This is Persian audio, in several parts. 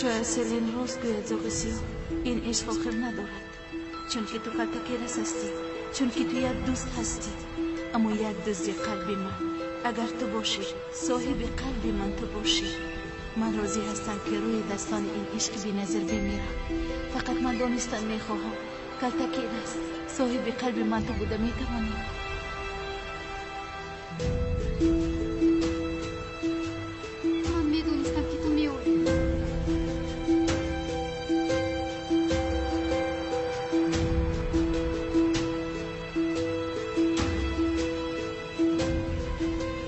شاید سلین راست گوید زاغسیا، این عشق آخر ندارد، چون که تو خطاکرس هستی، چون که تو یک دوست هستی، اما یک دوست قلب من. اگر تو باشی، صاحب قلب من تو باشی، من راضی هستم که روی دستان این عشق بی نظر بمیرم. فقط من دانستن میخواهم کلتکرس صاحب قلب من تو بوده میتوانی. من میدونستم که تو میوری.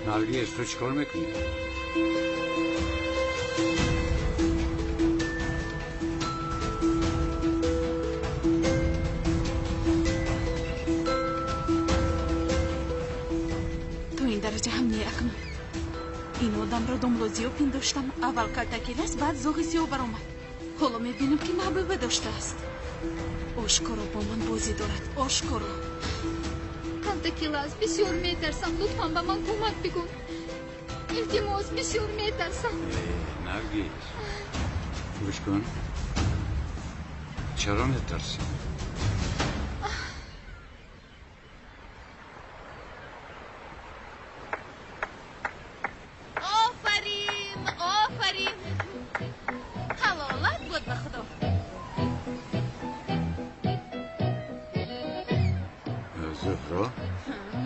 نرگس تو چیکار میکنی؟ درجه هم نیاکم. این آدم را دنبالزیو پنداشتم. اول کلتکرس بعد زاغسیا برآمد. حالا میبینم که محبوبه داشته است. آشکارا با من بازی دارد. آشکارا. کلتکرس بسیار میترسم. لطفاً به من کمک بکن. التماس بسیار میترسم. نرگس گوش کن. چرا میترسی؟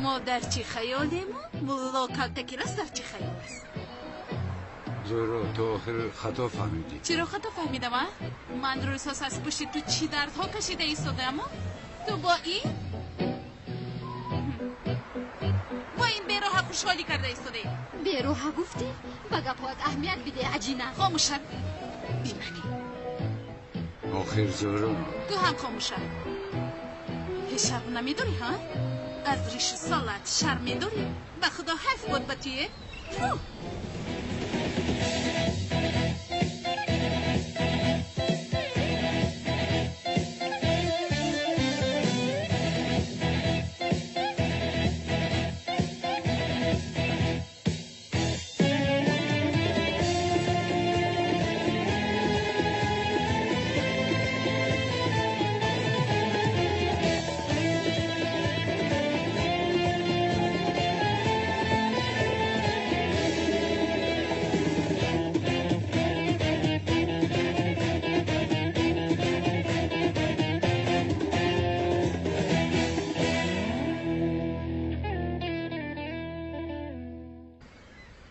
ما در چی خیالیم؟ والله کلتکرس در چی خیال است؟ زهرا تو آخر خطا فهمیدی. چرا خطا فهمیدم؟ من رو احساس از پشت تو چی دردها کشیده ایستاده اما تو با این بیروها خوشحالی کرده ایستاده. بیروها گفتی؟ با گپات اهمیت بده عجینه. خاموش شد. بیمنی آخر زهرا تو هم خاموش شد. شرم نمیداری ها؟ از ریش سالت شرم میداری؟ به خدا حیف بود به تویه؟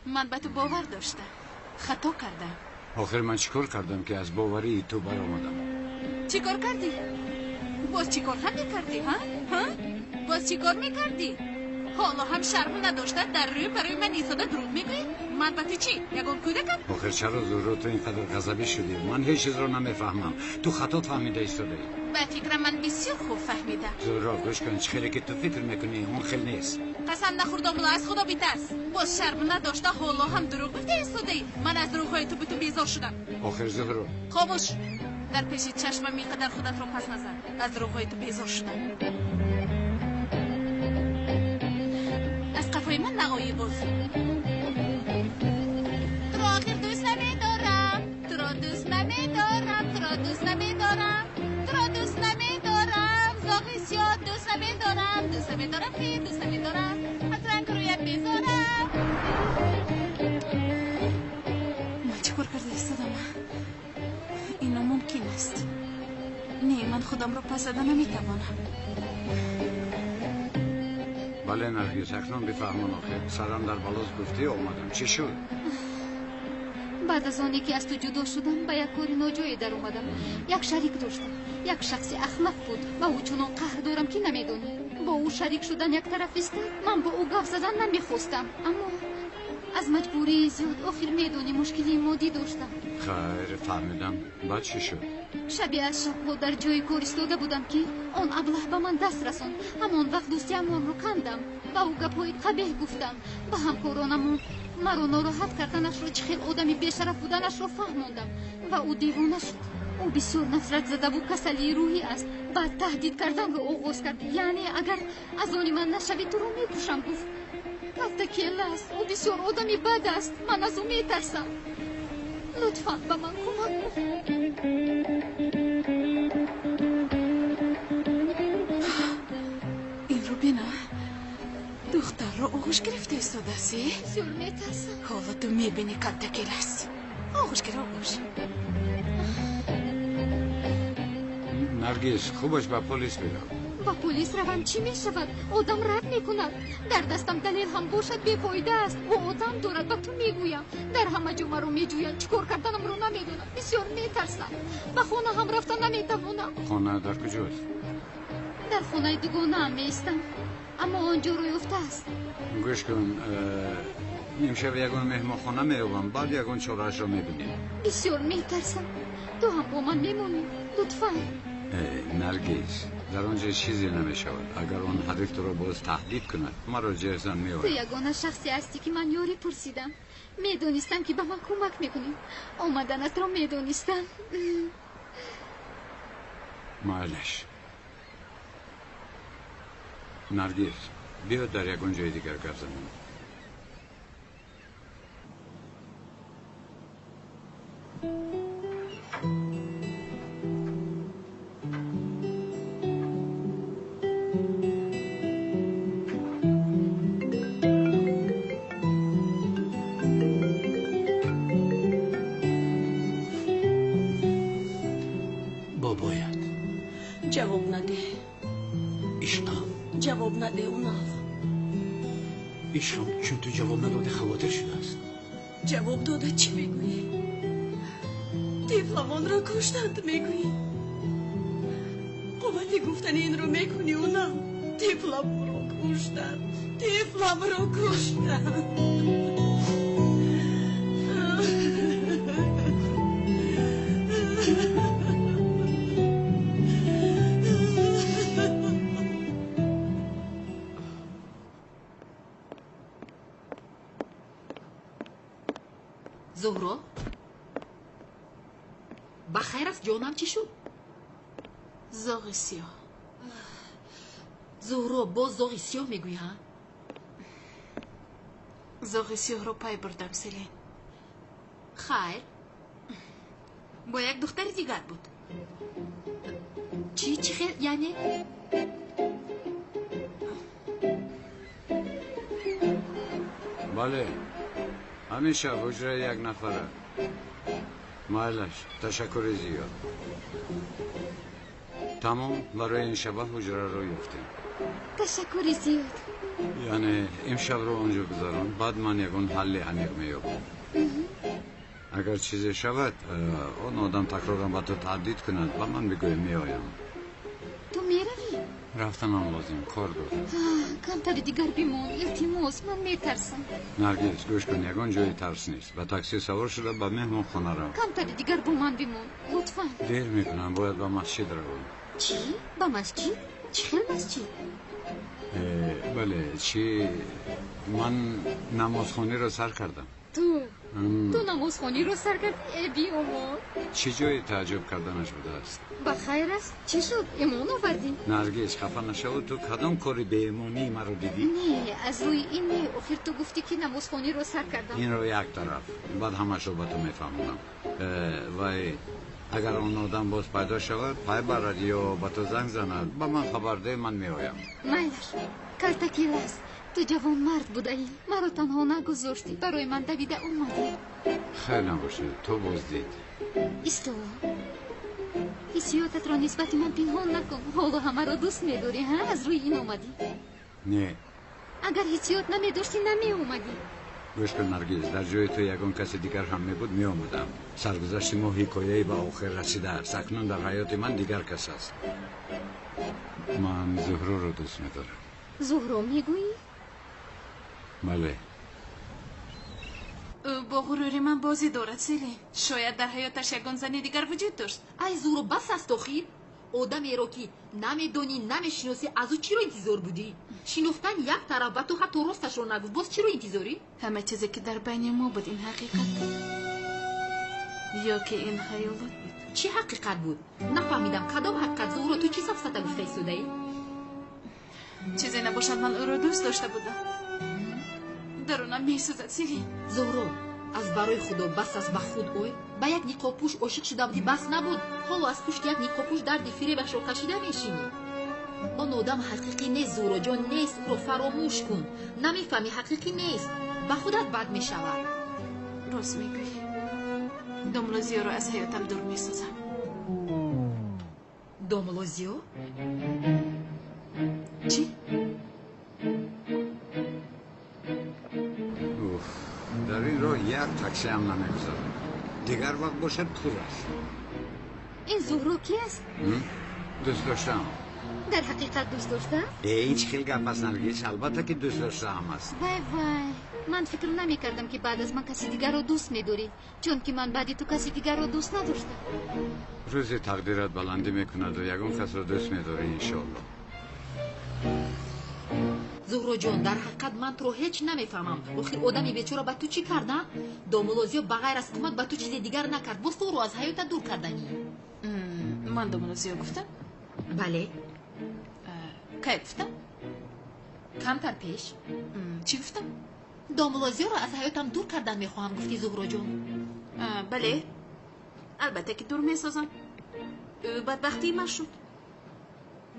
من به تو باور داشتم. خطا کردم. آخر من چیکار کردم که از باوری تو برآمدم؟ چیکار کردی؟ باز چیکار هم میکردی ها؟ باز چیکار میکردی؟ حالا هم شرم نداشته در روی برای من ایستاده دروغ میگویی؟ من به تو چی؟ یگان کودکم؟ آخر چرا زهرا تو اینقدر غضبی شدی؟ من هیچ چیز رو نمیفهمم. تو خطا فهمیده ایستاده. به فکر من بسیار خوب فهمیدم. زهرا گوش کن، خیلی که تو فکر میکنی اون خیلی نیست. قسم نخوردم ولی از خدا بیترس. باز شرم نداشته حالا هم دروغ گفته ایستاده. من از دروغ‌های تو به تو بیزار شدم. آخر زهرا خاموش. در پیش چشمم اینقدر خودت رو پس نزن. از دروغ‌های تو بیزار شدم. از قفای من نقایی باز. تو را آخر دوست نمیدارم. تو را دوست نمیدارم. تو را دوست نمیدارم. تو را دوست نمیدارم. زاغسیا دوست نمیدارم. دوست نمیدارم که دوست نمیدارم. از رنگ رویت بیزارم. من چیکار کرده ایستادم؟ اینا ممکن است. نه من خودم را پس دادن نمیتوانم. بله نرگس اکنون بفهمون. آخر سرم در بالاز گفتی اومدم. چی شد؟ بعد از آنی که از تو جدا شدم به یک کار ناجایی در اومدم. یک شریک داشتم. یک شخص احمق بود و او چنان قهر دارم که نمیدونی. با او شریک شدن یک طرف است. من با او گپ زدن نمیخواستم اما از مجبوری زیاد آخر میدونی مشکلی مادی داشتم. خیر فهمیدم. بعد چی شد؟ شبیه از شبها در جای کار ایستاده بودم که آن ابله به من دست رساند. همان وقت دوستی‌مان رو کندم. با او گپ‌های قبیح گفتم. به همکارانم مرا ناراحت کردنش رو چه خیلی آدمی بی‌شرف بودنش رو فهموندم و او دیوانه شد. او بسیار نفرت زده و کسلی روحی است. بعد تهدید کردن رو آغاز کرد. یعنی اگر از آن من نشوی تو رو میکشم گفت. کلتکرس او بسیار آدمی بد است. من از او میترسم. لطفاً با من کمک کن. این رو بینه دختر رو آغوش گرفته ایستاده سی؟ بسیار میترسم. حالا تو میبینی کتکی هستی. آغوش گر آغوش. نرگس خوبش با پلیس برم. با پلیس روان چی می شود؟ آدم رد می کند. در دستم دلیل هم باشد بیفایده است. و آدم دارد با تو می گویم. در همه جا مرا می جویند. چیکار کردنم رو نمی دونم. بسیار می ترسم. به خانه هم رفتن نمی توانم. خانه در کجاست؟ در خانه دوگانه هم می ایستم. اما آنجا روی افته است. گوش کن امشب یگان مهمانخانه میروم بعد یگان چهاره‌اش را میبینیم. بسیار می ترسم. تو هم با من میمونی. لطفاً. نرگس در آنجا چیزی نمیشود. اگر آن حریف تو را باز تهدید کند مرا جهزن تو میآورد. یگانه شخصی هستی که من یاری پرسیدم. میدونستم که به من کمک میکنی. آمدنت را میدونستم. معلش نرگس بیا در یگان جای دیگر گپ زنیم. جواب نده. عشقم جواب نده اونال. عشقم چون تو جواب نداده خواطر شده است. جواب داده چی میگویی؟ طفلمان را کشتند میگویی؟ قوت گفتن این رو میکنی اونال. طفلم را کشتند. طفلم را کشتند. زهرا بخیر است جانم چی شد؟ زاغ سیاه. زهرا باز زاغ سیاه میگویی ها؟ زاغ سیاه رو پای بردم سلین. خیر با یک دختر دیگر بود. چی خیر یعنی؟ بله همیشه حجره یک نفره. معلش تشکر زیاد. تمام برای این شب حجره رو یافتیم. تشکر زیاد. یعنی امشب رو آنجا گذارم بعد من یکون حل عمیق میابم. اگر چیزی شود اون آدم تکرارم با تو تهدید کند با من بگویم میایم. تو میروی؟ رفتنم لازم کار دارم. کمتر دیگر بیمون. التماس من میترسم. نرگس گوش کن یکان جای ترس نیست. به تاکسی سوار شده به مهمان خانه رو. کمتر دیگر با من بیمون لطفاً. دیر میکنم باید به مسجد روم. چی؟ با مسجد؟ چی خیلی مسجد؟ بله چی من نمازخانی رو سر کردم. تو نمازخانی رو سر کردی ای بی امور؟ چی جای تعجب کردنش بوده است؟ بخیر است. چی شد؟ ایمان آوردی؟ نرگس خفه نشو. تو کدام کاری به ایمانی مرا دیدی؟ نه از روی این نه. آخر تو گفتی که نمازخانی رو سر کردم. این رو یک طرف بعد همش رو با تو میفهمونم. وای اگر اون آدم باز پیدا شود پای برد یا با تو زنگ زند با من خبر ده من میایم. مایلش کلتکی است. تو جوان مرد بوده ای. مرا تنها نگذاشتی. برای من دویده اومدی. خیلی نباشه تو بازدید. ایستو حسیاتت را نسبت من پنهان نکن. حالا همه را دوست میداری ها؟ از روی این اومدی؟ نه اگر حسیات نمیداشتی نمی اومدی. گوش کن نرگس در جای تو یگان کسی دیگر هم میبود میآمدم. سرگذشت ما حکایه‌ای به آخر رسیده است. اکنون در حیات من دیگر کس است. من زهرا رو دوست میدارم. زهرا میگویی؟ بله با غروری من بازی دارد سلین. شاید در حیاتش یگان زنی دیگر وجود داشت. ای زهرا بس است آخیر. آدمی را که نمیدونی نمیشناسی از او چی رو انتظار بودی؟ شناختن یک طرف و تو حتی راستش رو نگفت باز چی رو انتظاری؟ همه چیزی که در بین ما بود این حقیقت بود یا که این خیالات بود؟ چی حقیقت بود؟ نفهمیدم کدام حقیقت زهرا تو چی سفسطه گفته ایستاده ای؟ چیزی نباشد من او را دوست داشته بودم. درونم میسوزد سلین. زهرا از برای خدا بس از به خود اوی با یک نیقاپوش عاشق شده بودی بس نبود حالا از پشت یک نیقاپوش درد فریبش رو کشیده میشینی اون آدم حقیقی نیست زهرا جان نیست او رو فراموش کن نمیفهمی حقیقی نیست به خودت بد میشود راست میگویی داملوزیو رو از حیاتم دور میسازم داملوزیو؟ چی؟ در این راه یک تاکسی هم نمیگذارم دیگر وقت باشد پر است این زهرا کی است؟ دوست داشتم در حقیقت دوست داشته؟ هیچ خیلی گپ است نرگس البته که دوست داشتم است وای وای من فکر نمی کردم که بعد از من کسی دیگر رو دوست می‌داری چون که من بعد تو کسی دیگر رو دوست نداشتم روزی تقدیرت بلندی میکند و یگون کس رو دوست میداری انشالله زهرا جان در حقیقت من تو رو هیچ نمیفهمم آخر آدمی بیچاره به تو چی کرده داملوزیو بغیر از کمک به تو چیز دیگر نکرد باز تو رو از حیاتت دور کردنی من داملوزیو گفتم؟ بله که گفتم؟ کمتر پیش چی گفتم؟ داملوزیو رو از حیاتم دور کردن میخواهم گفتی زهرا جان بله البته که دور میسازم بدبختی من شد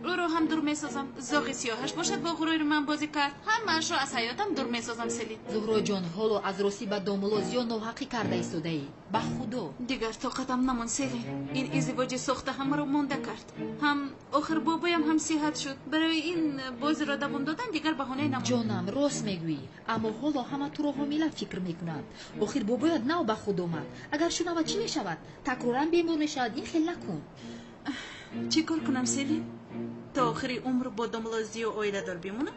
او رو هم دور میسازم زاغی سیاهش باشد با غرور من بازی کرد همه‌اش رو از حیاتم دور میسازم سلی زهرا جان حالا از راستی به داملوزیو ناحقی کرده ایستاده ای به خدا دیگر طاقتم نمان سلی این ازدواج ساخته همه رو مونده کرد هم آخر بابایم هم صحت شد برای این بازی را دوام دادن دیگر بهانه نمان جانم راست میگویی اما حالا همه تو رو حامله فکر میکنند آخر بابایت نو به خود آمد اگر شنود چی میشود تکرارا بیمار میشود این خیلی نکن چی کار کنم سلی تا آخری عمر با داملوزیو اویده دار بیمونم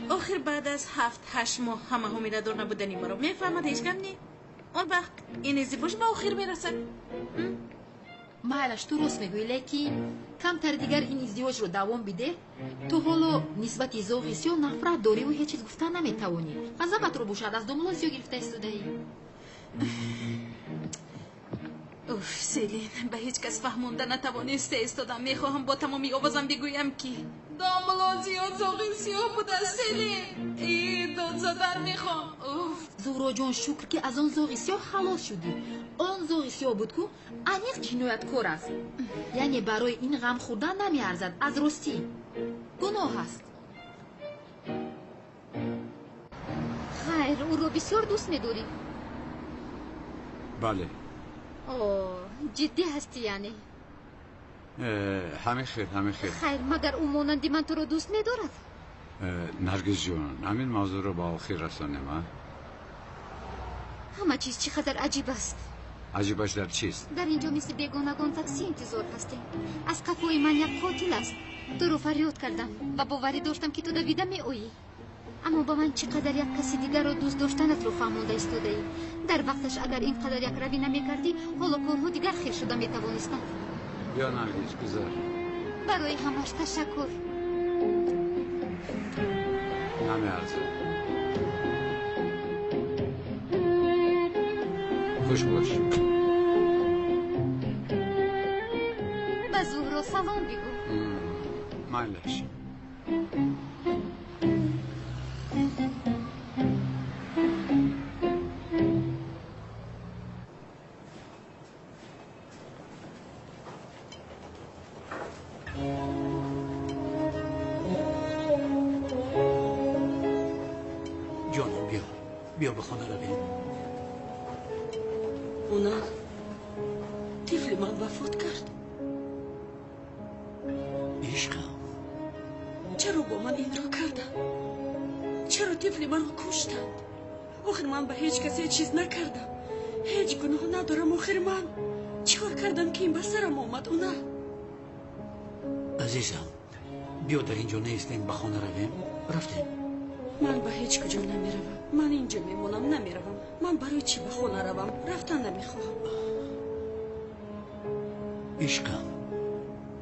آخر بعد از 7-8 ماه همه همیده دار نبودنی مرا میفهمد هیچ کم نی اون وقت این ازدواج به آخر میرسد محلش تو راست میگویی لیکن کمتر دیگر این ازدواج رو دوام بده تو حالا نسبت زاغیسیو نفرت داری و هیچ چیز گفتن نمیتوانی غضبت رو باشد از داملوزیو گرفته ایستاده ای اوف سیلین به هیچ کس فهمونده نتوانسته ایستادم میخواهم با تمامی آوازم بگویم که داملوزیو زاغیسیو بوده سیلین ای داد زدن میخوام زهرا جان شکر که از آن زاغیسیو خلاص شدی آن زاغیسیو بود که انیق جنایتکار است یعنی برای این غم خوردن نمیارزد از راستی گناه است خیر او رو بسیار دوست می‌داری بله اوه جدی هستی یعنی همه خیر خیر مگر او مانندی من تو رو دوست می‌دارد نرگس جان همین موضوع رو با آخر رسانیم ها همه چیز چقدر عجیب است عجیبش در چیست؟ در اینجا مثل بیگانگان تاکسی انتظار هستیم از قفای من یک قاتل است تو رو فریاد کردم و باوری داشتم که تو دویده می اویی اما با من چقدر یک کسی دیگر رو دوست داشتنت رو فهمونده ایستاده ای در وقتش اگر اینقدر یک روی نمی کردی حالا کارها دیگر خیر شده می توانستند بیا نرگس گذار برای همش تشکر نمی ارزه خوش باش به زهرا سلام بگو مایلش جانم بیا به خانه رویم اونا طفل من وفات کرد عشقم چرا با من این را کردن چرا طفل من را کشتند آخر من به هیچ کسی چیز نکردم هیچ گناه ندارم آخر من چیکار کردم که این به سرم آمد اونا عزیزم بیا در اینجا نیستیم به خانه رویم رفتیم من به هیچ کجا نمیروم من اینجا میمونم نمیروم من برای چی به خانه روم رفتن نمیخواهم عشقم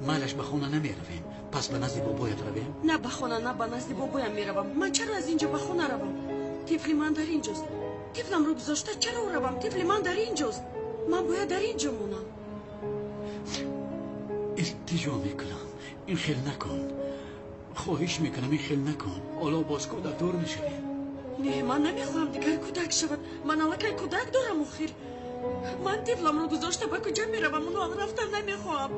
مالش به خانه نمیرویم پس به نزد بابایت رویم نه به خانه نه به نزد بابایم میروم من چرا از اینجا به خانه روم طفل من در اینجاست طفلم رو گذاشته چرا روم طفل من در اینجاست من باید در اینجا مونم التجا میکنم این خیل نکن خواهش میکنم این خیل نکن حالا باز که در دور میشویم نه من نمیخوام دیگر کودک شود. من الان کودک دارم آخر. من طفلم رو گذاشته با کجا میروم؟ اون رفتن نمیخوام.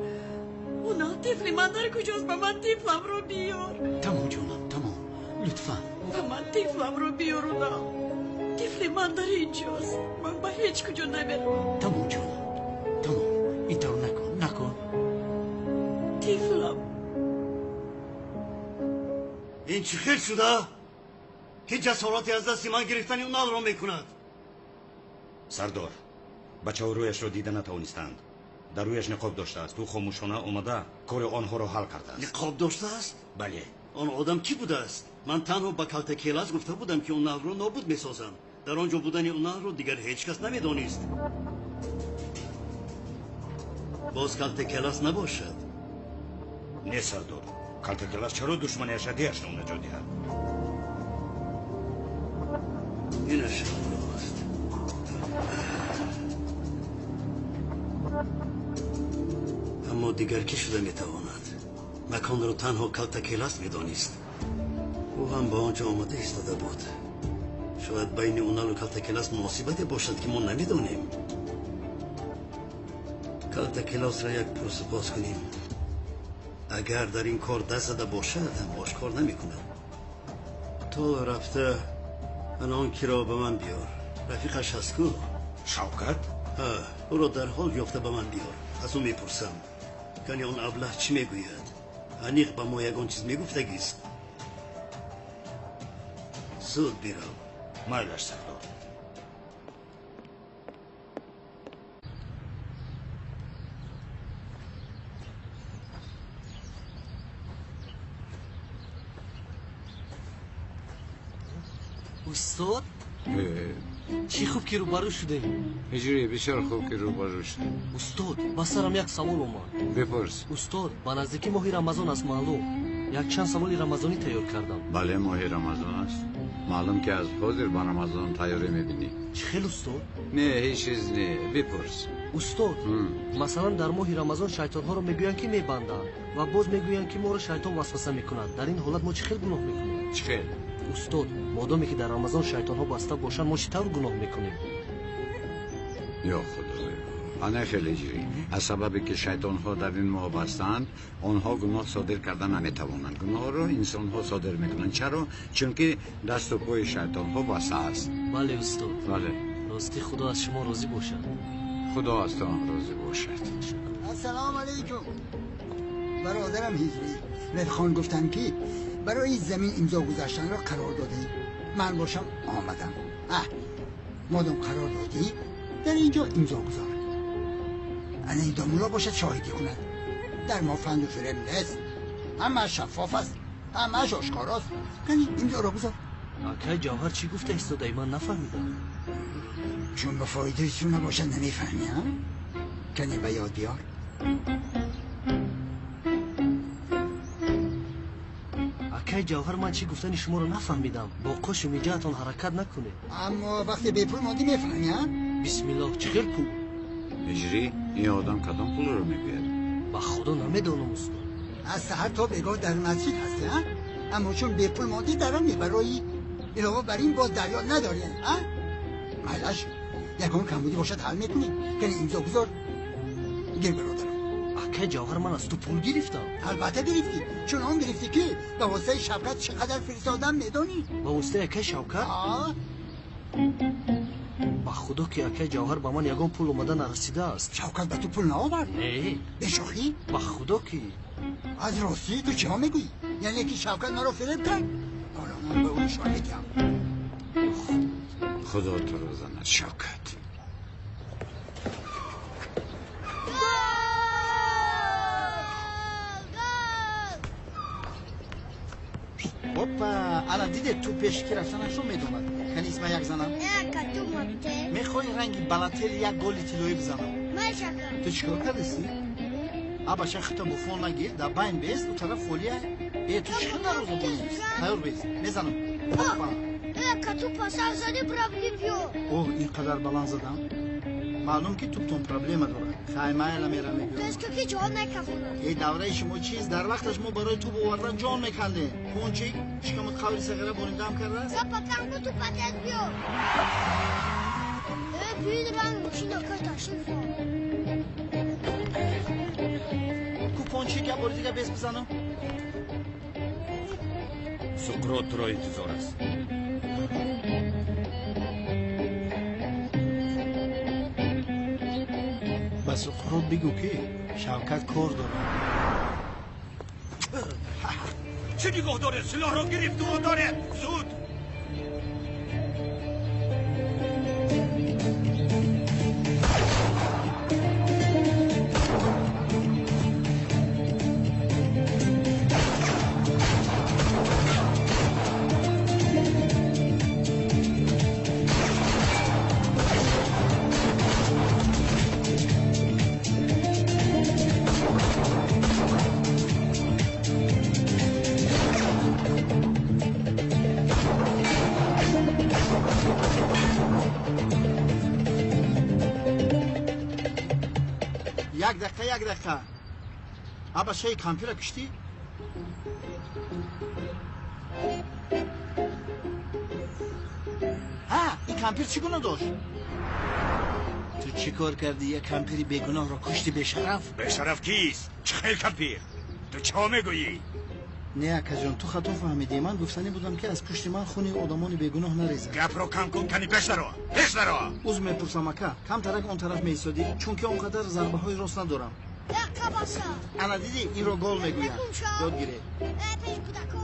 اون طفلی من در کجاست؟ با من طفلم رو بیار. تمام جانم تمام، لطفا با من طفلم رو بیار. اونا طفلی من در اینجاست. من با هیچ کجا نمیروم. تمام جانم تمام، اینطور نکن. طفلم. این چی خیل شده؟ که جسارتی از دست من گرفتن اون نال رو میکند. سردار، بچه ها رویش رو دیده نتوانستند. در رویش نقاب داشته است. تو خاموشانه اومده کار آنها رو حل کرده است. نقاب داشته است؟ بله. آن آدم کی بوده است؟ من تنها با کلت کلاس گفته بودم که اون نال رو نابود میسازم. در آنجا بودن اون نال رو دیگر هیچ کس نمیدانست. باز کلت کلاس نباشد. نه سردار، کلت کلاس چرا دشمن اشدیش رو نجات دهد؟ این اشتباست. اما دیگر کی شده میتواند؟ مکان رو تنها کلت کلاس میدانست. او هم با آنجا آمده ایستاده بود. شاید بین اونال و کلت کلاس مناسبتی باشد که ما نمیدانیم. کلت کلاس را یک پرسپاس کنیم. اگر در این کار دست زده باشد هم آشکار نمی کند. تو رفته الان کی را به من بیار. رفیقش هست کو؟ شوکت؟ او را در حال یافته به من بیار. از او میپرسم کنی اون ابله چی میگوید؟ انیق به ما یگان چیز میگفتگیست. زود بیرم. مایلش سردار. استاد چی خوب که روبرو شده. هجری بسیار خوب که روبرو شده. استاد با سرم یک سوال اومد. بپرس. استاد با نزدیکی ماه رمضان است معلوم. یک چند سوال رمضانی تیار کردم. بله ماه رمضان است. معلوم که از حاضر با رمضان تیاری میبینی. چه خیلی استاد؟ نه هیچ چیز نه، بپرس. استاد مثلا در ماه رمضان شیطان ها رو میگویند که میبندند و باز میگویند که ما رو شیطان وسوسه میکنند. در این حالت ما چه خیلی گناه میکنیم؟ چه خیلی؟ استاد مادامی که در رمضان شیطان ها بسته باشند ما چطور گناه میکنیم؟ یا خدایا آنه خیلی جوری از سببی که شیطان ها در این ماه بستند آنها گناه صادر کردن نمیتوانند. گناه رو انسان ها صادر میکنند. چرا؟ چون که دست و پای شیطان ها بسته است. بله استاد. بله. راستی خدا از شما راضی باشد. خدا از تو هم راضی باشد. السلام علیکم. برادرم هیزری ردخان گفتن که برای زمین امضا گذاشتن را قرار داده. من باشم آمدم. مادام قرار دادی در اینجا امضا گذار. انا این دامولا باشد شاهدی کند. در ما فند و فرم نیست. همه شفاف است. همه آشکاراست. کنی امضا را گذار. اکای جوهر چی گفته استاد؟ من نفهمیدم. چون به فایده تو نباشد نمیفهمی ها؟ کنی به یاد بیار. اکای جوهر من چی گفتن شما رو نفهمیدم. با قش و میجهتون حرکت نکنه. اما وقتی به پول مادی میفهمی ها؟ بسم الله چه خیلی پول. هجری این آدم کدام پول رو میگوید؟ با خدا نمیدونم استاد. از سحر تا بگاه در مسجد هستی ها؟ اما چون به پول مادی درام میبرایی علاوه بر این باز دریا نداری ها؟ مالش یکان کمبودی باشد حل میکنی. کنی امضا گذار. گیر برادرم. اکای جوهر من از تو پول گرفتم. البته گرفتی. چون آن گرفتی که به واسه شوکت چقدر فرستادم میدانی؟ به واسه اکای شوکت؟ با خدا که اکای جوهر با من یگان پول اومده نرسیده است. شوکت به تو پول نآورد؟ نه. به شوخی؟ با خدا که از راستی تو چه ها میگویی؟ یعنی که شوکت مرا فریب کرد؟ حالا من به اون شاهدیم. خدا تو رو زند شوکت. Опа, الان دیده تو پیشکی رفتنشو میدومد. کنی اسم یک زنم؟ میخوای رنگی بلاتل یک گلی تیلویی بزنم. تو چیکار کردستی؟ ابا شخصا بفون نگیر در بین بیست و طرف فولیه. تو چیکار نروزه بونیست؟ تایور بیست. میزنم. Опа. تو پاسر زدی برابری بیو. اوه اینقدر بلند زدم. معلوم که توپتون پرابلم داره. خیمه الان میرم میگم تو اسکو که جان نکفونه این دوره شما چیز در وقتش ما برای تو بوردن جان میکندیم پونچیک شکمت خوری سغره بوریندم کرده است سا پتنگو تو پتنگ بیو büyüdü ben maşına taşın falan. Kuponçik ya politika bes bizanım. Sukro tro intizor است. با سکرو بگو که شوکت کار داره. چه نگاه داره؟ سلاح را گرفت و داره. زود. یک دقیقه ابا شای کامپیوتر کشتی این کامپیوتر چگونه داشت تو چی کار کردی یک کامپیوتر بیگناه را کشتی بشرف بشرف کیست چه خیل کامپیوتر تو چه میگویی نه اکا جان تو خطا فهمیدی من گفتنی بودم که از پشت من خونی آدمان بیگناه نریزه گپ رو کم کن کنی پیش درو اوز میپرسم اکا کم ترک اون طرف میسادی چون که اونقدر ضربه های راست ندارم انا دیدی این رو گل میگویم یاد گیره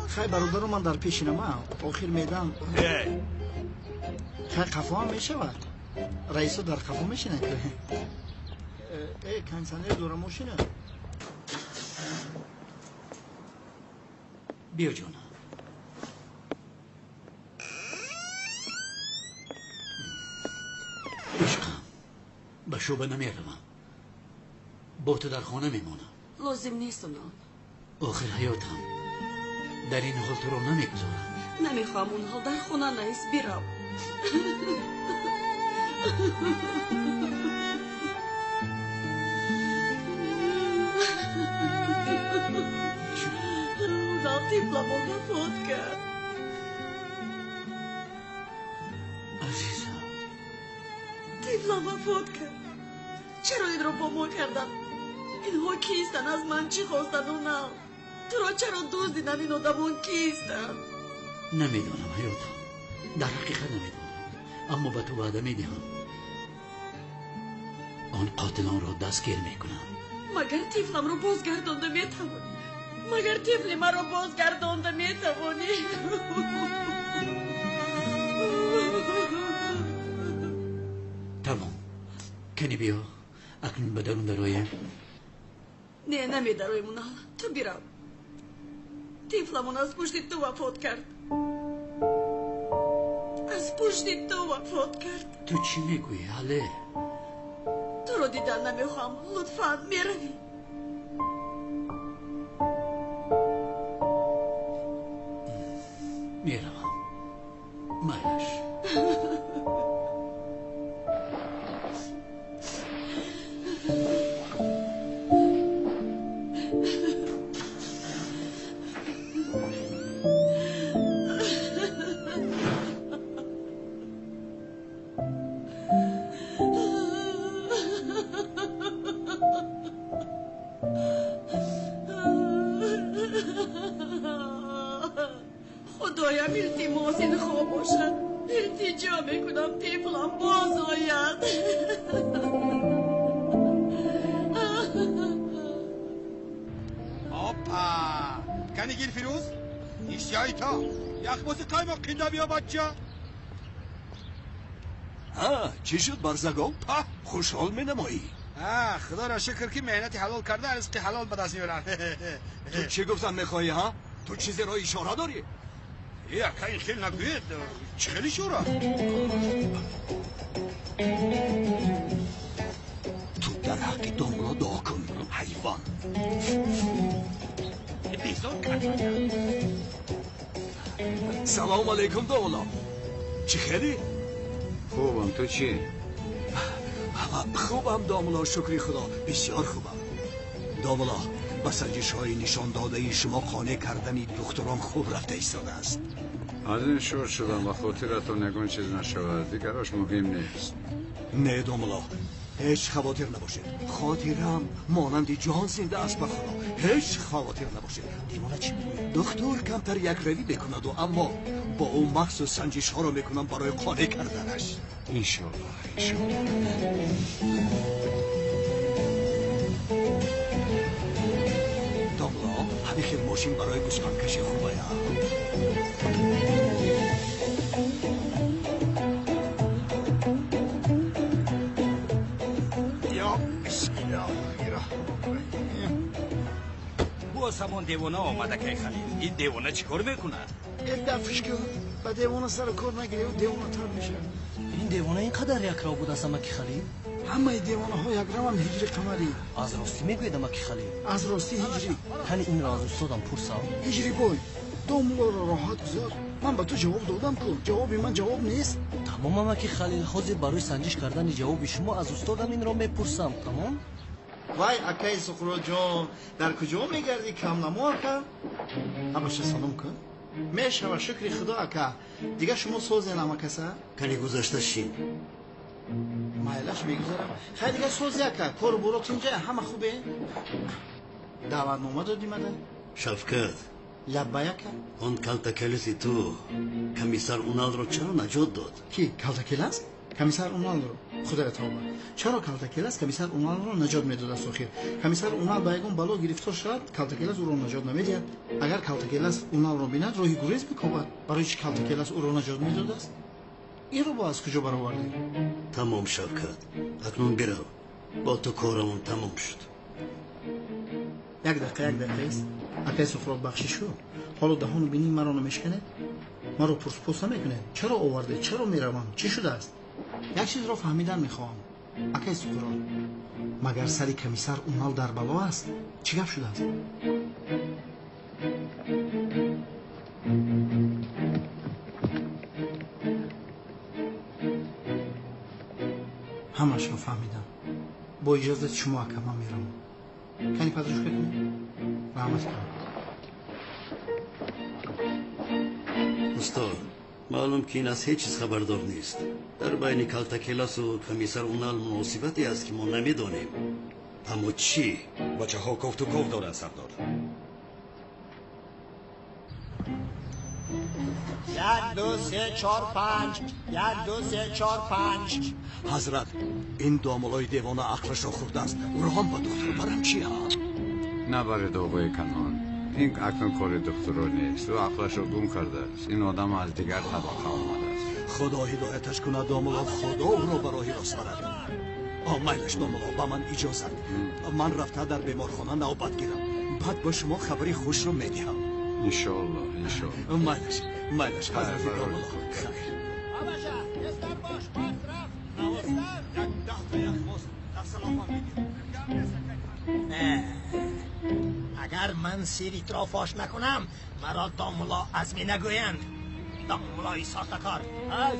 خیلی برادر من در پیشینم آخر میدم خیلی قفا هم میشود رئیسو در قفا میشینه کنسانه دور ماشینه بیا جانا عشقم به شوبه نمیروم با تو در خانه میمونم لازم نیست اونان آخر حیاتم در این حال تو رو نمیگذارم نمیخوام اون حال در خونه نیست بیرم اونال تیپلم رو فوت کرد عزیزم تیپلم رو فوت کرد چرا این رو با ما کردن اینها کیستن از من چی خواستن اونال تو را چرا دوست دیدن این آدمان کیستن نمیدونم حیاتم در حقیقت نمیدونم اما به تو وعده میدهم آن قاتلان را دستگیر میکنم مگر تیفلم رو بازگردانده میتوانی مگر تیفلی من رو بازگردانده میتوانی تمام کنی بیا اکنون به درون درایم نه نمیدرویم اونال تو بیرم تیفلمون از پشت تو وفات کرد از پشت تو وفات کرد تو چی میگویی حاله؟ تو رو دیدن نمیخوام لطفاً میروی میروم مایلش خدایم التماس این خواب باشد التجا میکنم تیفلم باز آید آپا کنی گیر فیروز ایشیایی تا یخ قایمه قینده بیا بچه چی شد برزگو؟ خوشحال می نمایی خدا را شکر که مهنتی حلال کرده رزق حلال به دست میارن تو چی گفتم میخوایی ها؟ تو چیزی را اشاره داری؟ که این خیلی نگوید چه خیلی شورا تو در حق دوم را دعا کن حیوان سلام علیکم دولا چی خیلی؟ خوبم تو چی؟ خوبم داملا، شکری خدا، بسیار خوبم. داملا، با سنجش های نشان داده شما قانع کردنی دختران خوب رفته ایستاده است. از این شور شدم و خاطرتون نگون چیز نشود، دیگراش مهم نیست. نه داملا، هیچ خاطر نباشید. خاطرم مانند جان زنده است به خدا. هیچ خاطر نباشید. دیوانه چی میگوید؟ دکتر کمتر یک روی بکند و اما با او مخصوص سنجش ها رو میکنم برای قانع کردنش. انشالله انشالله. داملا، همه خیلی ماشین برای گوسفند کشی خوبه یا؟ باز همون دیوانه آمده که خلیل. این دیوانه چی کار میکنه؟ یک دفعش که با دیوانه سر کار نگیره و دیوانه تر میشه. این دیوانه اینقدر یک را بود است امکی خلیل؟ همه دیوانه ها یک روان هجری قمری. از راستی میگوید امکی خلیل؟ از راستی هجری. هنی این را از استادم پرسم؟ هجری بای، داملا را راحت گذار. من به تو جواب دادم کن. جوابی من جواب نیست. تمام امکی خلیل، حاضر برای سنجش کردن جواب شما از استادم این را میپرسم. تمام؟ وای اکای سخرو جان، در کجا میگردی؟ کم نمار کن. اباشه سلام کن. میشه و شکر خدا اکا. دیگه شما سوزی نمکسه؟ کنی گذاشته شین. مایلش میگذارم. خیلی دیگه سوزی اکا. کار برات اینجا همه خوبه؟ دعوت نامه دادی مده؟ شفقت. لبایک؟ اون کلتکلسی تو کمیسر اونال رو چرا نجات داد؟ کی؟ کلتکلس؟ کمیسر اونال رو خدا را توبه. چرا کلتکلس کمیسر اونال رو نجات میداد از سوخیر؟ کمیسر اونال با یگون بالا گرفتار شد، کلتکلس او رو نجات نمیداد. اگر کلتکلس اونال رو بیند راهی گریز میکند. برای چی کلتکلس او رو نجات میداد است؟ این رو با از کجا برآوردی؟ تمام شفقت. اکنون برو. با تو کارمون تمام شد. یک دقیقه است. اکای سفرات بخشی شو. حالا دهانو بینی مرا نمیشکنه؟ مرا پرس نمیکنه. چرا آورده؟ چرا میروم؟ چی شده است؟ یک چیز را فهمیدن میخواهم. اکای سفرات، مگر سری کمیسر اونال در بلا است؟ چی گپ شده است؟ همش رو فهمیدم. با اجازه شما اکا من میرم. کنی پدرش کنی؟ رحمت کنم. استاد، معلوم که این از هیچ چیز خبردار نیست. در بین کلتکلس و کمیسر اونال مناسبتی است که ما نمیدانیم. اما چی؟ بچه ها گفت و گفت دارن سردار. یک دو سه چار پنج. یک دو سه چار پنج. حضرت، این داملای دیوانه عقلش را خورده است. او را هم با دکتر برم چی ها؟ نبرید آقای کنان، این اکنون کار دکتر رو نیست. او عقلش رو گم کرده است. این آدم از دیگر طبقه آمده است. خدا هدایتش کنه داملا، خدا او را برای راست برد. میلش داملا، با من اجازت. من رفته در بیمارخانه نوبت گیرم. بعد با شما خبری خوش رو میدهم. انشالله انشالله. میلش حضرت داملا. خیر. اگر من سیریت را فاش نکنم مرا داملا ازمی نگویند. داملای ساختکار.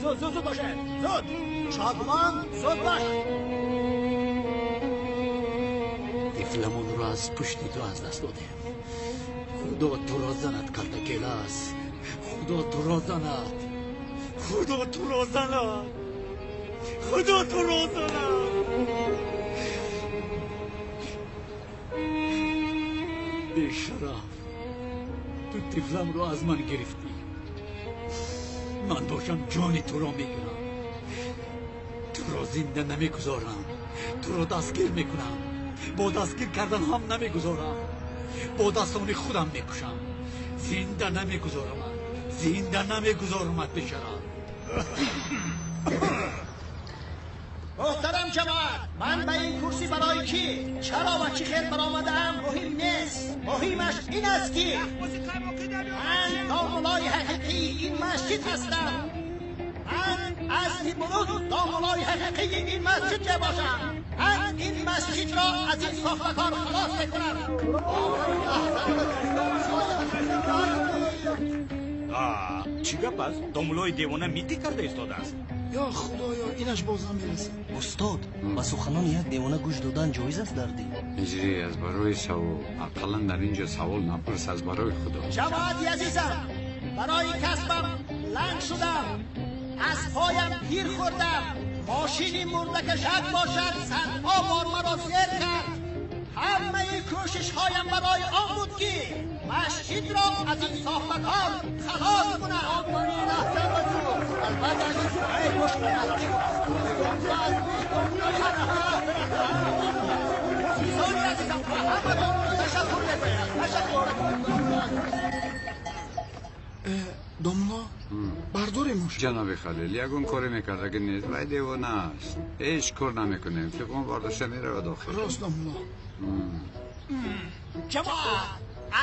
زود باشه، زود. شادمان زود باش. طفلمون را از پشتی تو از دست دادیم. خدا تو را زند کلتکلس. خدا تو را زند. خدا تو را زند. خدا تو را زند. بیشرف، تو طفلم رو از من گرفتی. من باشم جان تو را میگیرم. تو را زنده نمیگذارم. تو را دستگیر میکنم. با دستگیر کردن هم نمیگذارم. با دستان خودم میکشم. زنده نمیگذارم. زنده نمیگذارمت بیشرف. محترم جماعت، من به این کرسی برای کی؟ چرا و چی خیر برآمدم مهم نیست. مهمش این است که من داملای حقیقی این مسجد هستم. من از امروز داملای حقیقی این مسجد که باشم. من این مسجد را از این ساختکار خلاص میکنم. چی گپ است؟ داملای دیوانه میتی کرده ایستاده است. یا خدایا اینش بازم میرسه. استاد با سخنان یک دیوانه گوش دادن جایز است در دین؟ اجری از برای سوال اقلا در اینجا سوال نپرس، از برای خدا. جماعتی عزیزم، برای کسبم لنگ شدم، از پایم تیر خوردم، ماشینی مرده که شد باشد صدها بار مرا زیر کرد. همه کوشش هایم برای آن بود که مسجد را از این ساختکار خلاص کنم. دامنا برداریمش. جناب خلیل یکون کاری میکرده که نیست وای دیوانه است، هیچ کار نمیکنیم، فکرم برداشته میره و داخل. راست دامنا. جماعت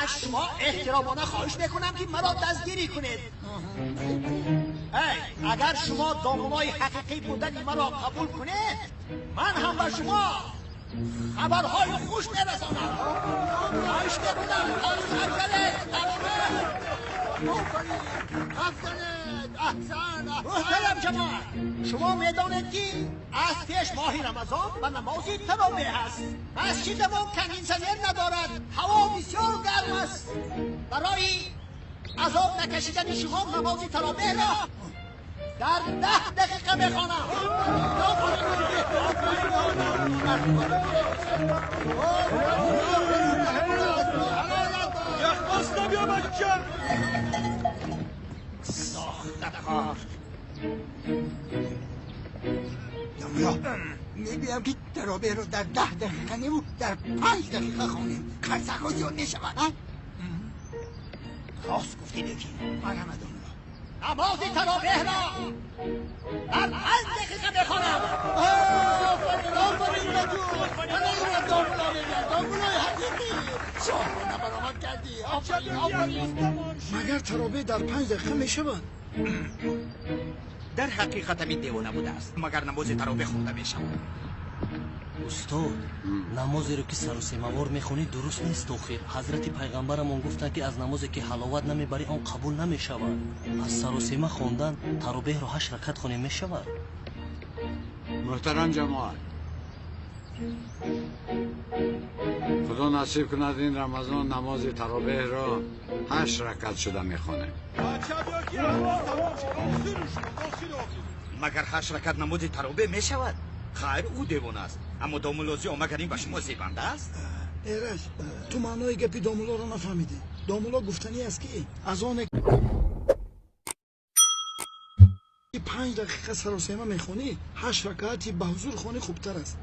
از شما احترامانه خواهش میکنم که مرا دستگیری کنید. اگر شما دامنای حقیقی بودن مرا قبول کنید، من هم به شما خبرهای خوش میرسانم. خواهش میکنم محترم جماعت، شما میدانید که از پیش ماه رمضان و نماز تراویح هست. مسجدمون کمین سنیر ندارد، هوا بسیار گرم است. برای عذاب نکشیدن شما نماز تراویح را در 10 دقیقه بخوانم. یخ بیا بچه ساختکار. داملا میبینم که تراویح رو در 10 دقیقه نمو در 5 دقیقه خونیم. خرسکا زیاد میشود. راست گفتی دیگه. مرحمت داملا. نماز تراویح را در 5 دقیقه بخوانم. آفرین بجو. داملای حقیقی. شاهرانه برآمد کردی. آفرین. مگر تراویح در 5 دقیقه میشود؟ در حقیقت همین دیوانه بوده است، مگر نماز تراویح خونده میشود. استاد نمازی رو که سر و سیموار میخونی درست نیست. آخر حضرت پیغمبرمون گفتن که از نمازی که حلاوت نمیبری آن قبول نمیشود. از سر و سیمه خوندن تراویح رو 8 رکعت خونی میشود. محترم جماعت، خدا نصیب کند این رمضان نماز تراویح را 8 رکعت شده میخونه. مگر 8 رکعت نماز تراویح میشود؟ خیر او دیوانه است، اما داملازی مگر این به شما زیبنده است؟ ایرج تو معنای گپی داملا را نفهمیدی. داملا گفتنی است که از آن 5 دقیقه سر و سیمه میخونی 8 رکعتی به حضور خونی خوبتر است.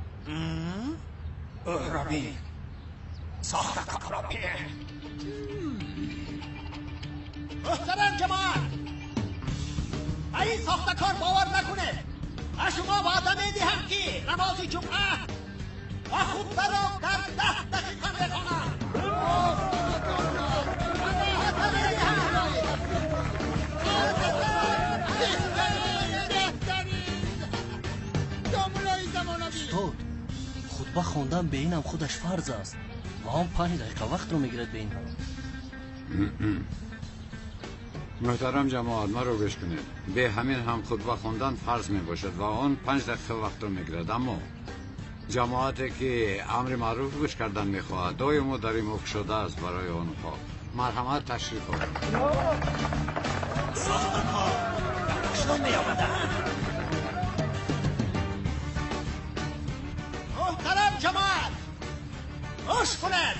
رابی ساختک رابی. محترم جماعت، این ساختکار باور نکنه. من شما وعده میدهم که نماز جمعه و خطبه را در 10 دقیقه بخوانم. استاد خطبه خواندن به اینم خودش فرض است و آن 5 دقیقه وقت رو میگیرد به این هم. محترم جماعت ما رو گوش کنید. به همین هم خطبه خواندن فرض می باشد و آن 5 دقیقه وقت رو میگیرد، اما جماعتی که امر معروف گوش کردن میخواهد دایم در این موقع شده است برای آنها. مرحمت تشریف آورید. ساختکار شما میآمدند. محترم جماعت گوش کنند.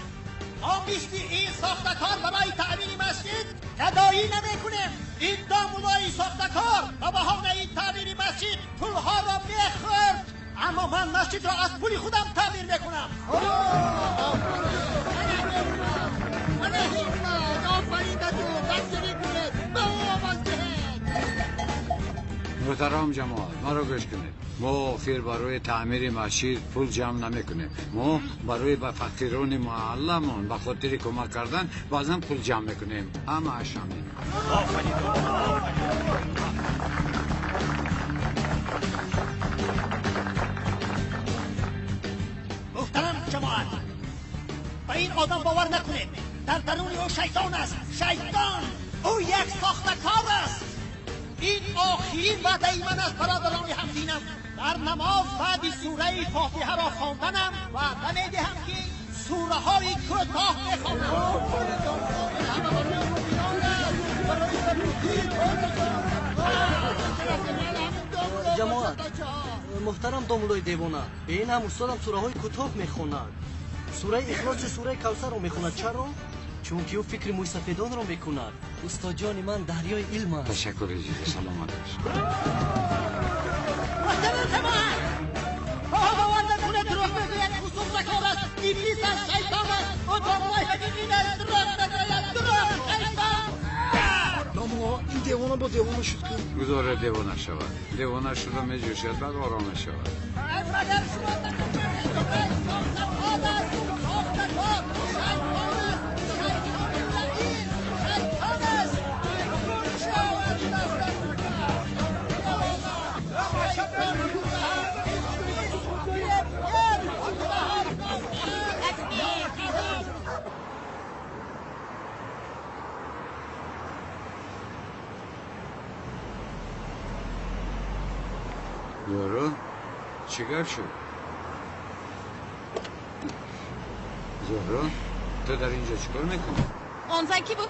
ما بیستی این ساختکار برای تعمیر مسجد ندایی نمی کنیم. این دامولای ساختکار و بهانه این تعمیر مسجد پولها را میخورد، اما من مسجد را از پولی خودم تعمیر میکنم. محترم جماعت ما رو گوش کنید. ما آخر برای تعمیر مسجد پول جمع نمی کنیم. ما برای به فقیران محلمون به خاطر کمک کردن بعضا پول جمع میکنیم. همه اشامی محترم جماعت، به این آدم باور نکنید. در درون او شیطان است. شیطان او یک ساختکار است. این آخرین وعده من از برادران همدینم. در نماز بعد سوره فاتحه را خواندنم وعده میدهم که سوره های کوتاه بخوانم. جماعت محترم دامولای دیوانه، به این هم استادم سوره های کوتاه میخواند. سوره اخلاص و سوره کوثر رو میخواند. چرا؟ چون که او فکر موی سفیدان رو میکند. استاد جان من دریای علم است. تشکر عزیز، سلامت باش. خداوندتون دروغ میگوید، خصوص رکار است، ابلیس است، شیطان است، او دامولای حقیقی است، دروغ نگوید، دروغ شیطان. دامولا این دیوانه با دیوانه شد که گذاره دیوانه شود. دیوانه شده میجوشد بعد آرامه شود. مگر شما زهرا چیکار شد؟ زهرا تو در اینجا چیکار میکنی؟ آن زن کی بود؟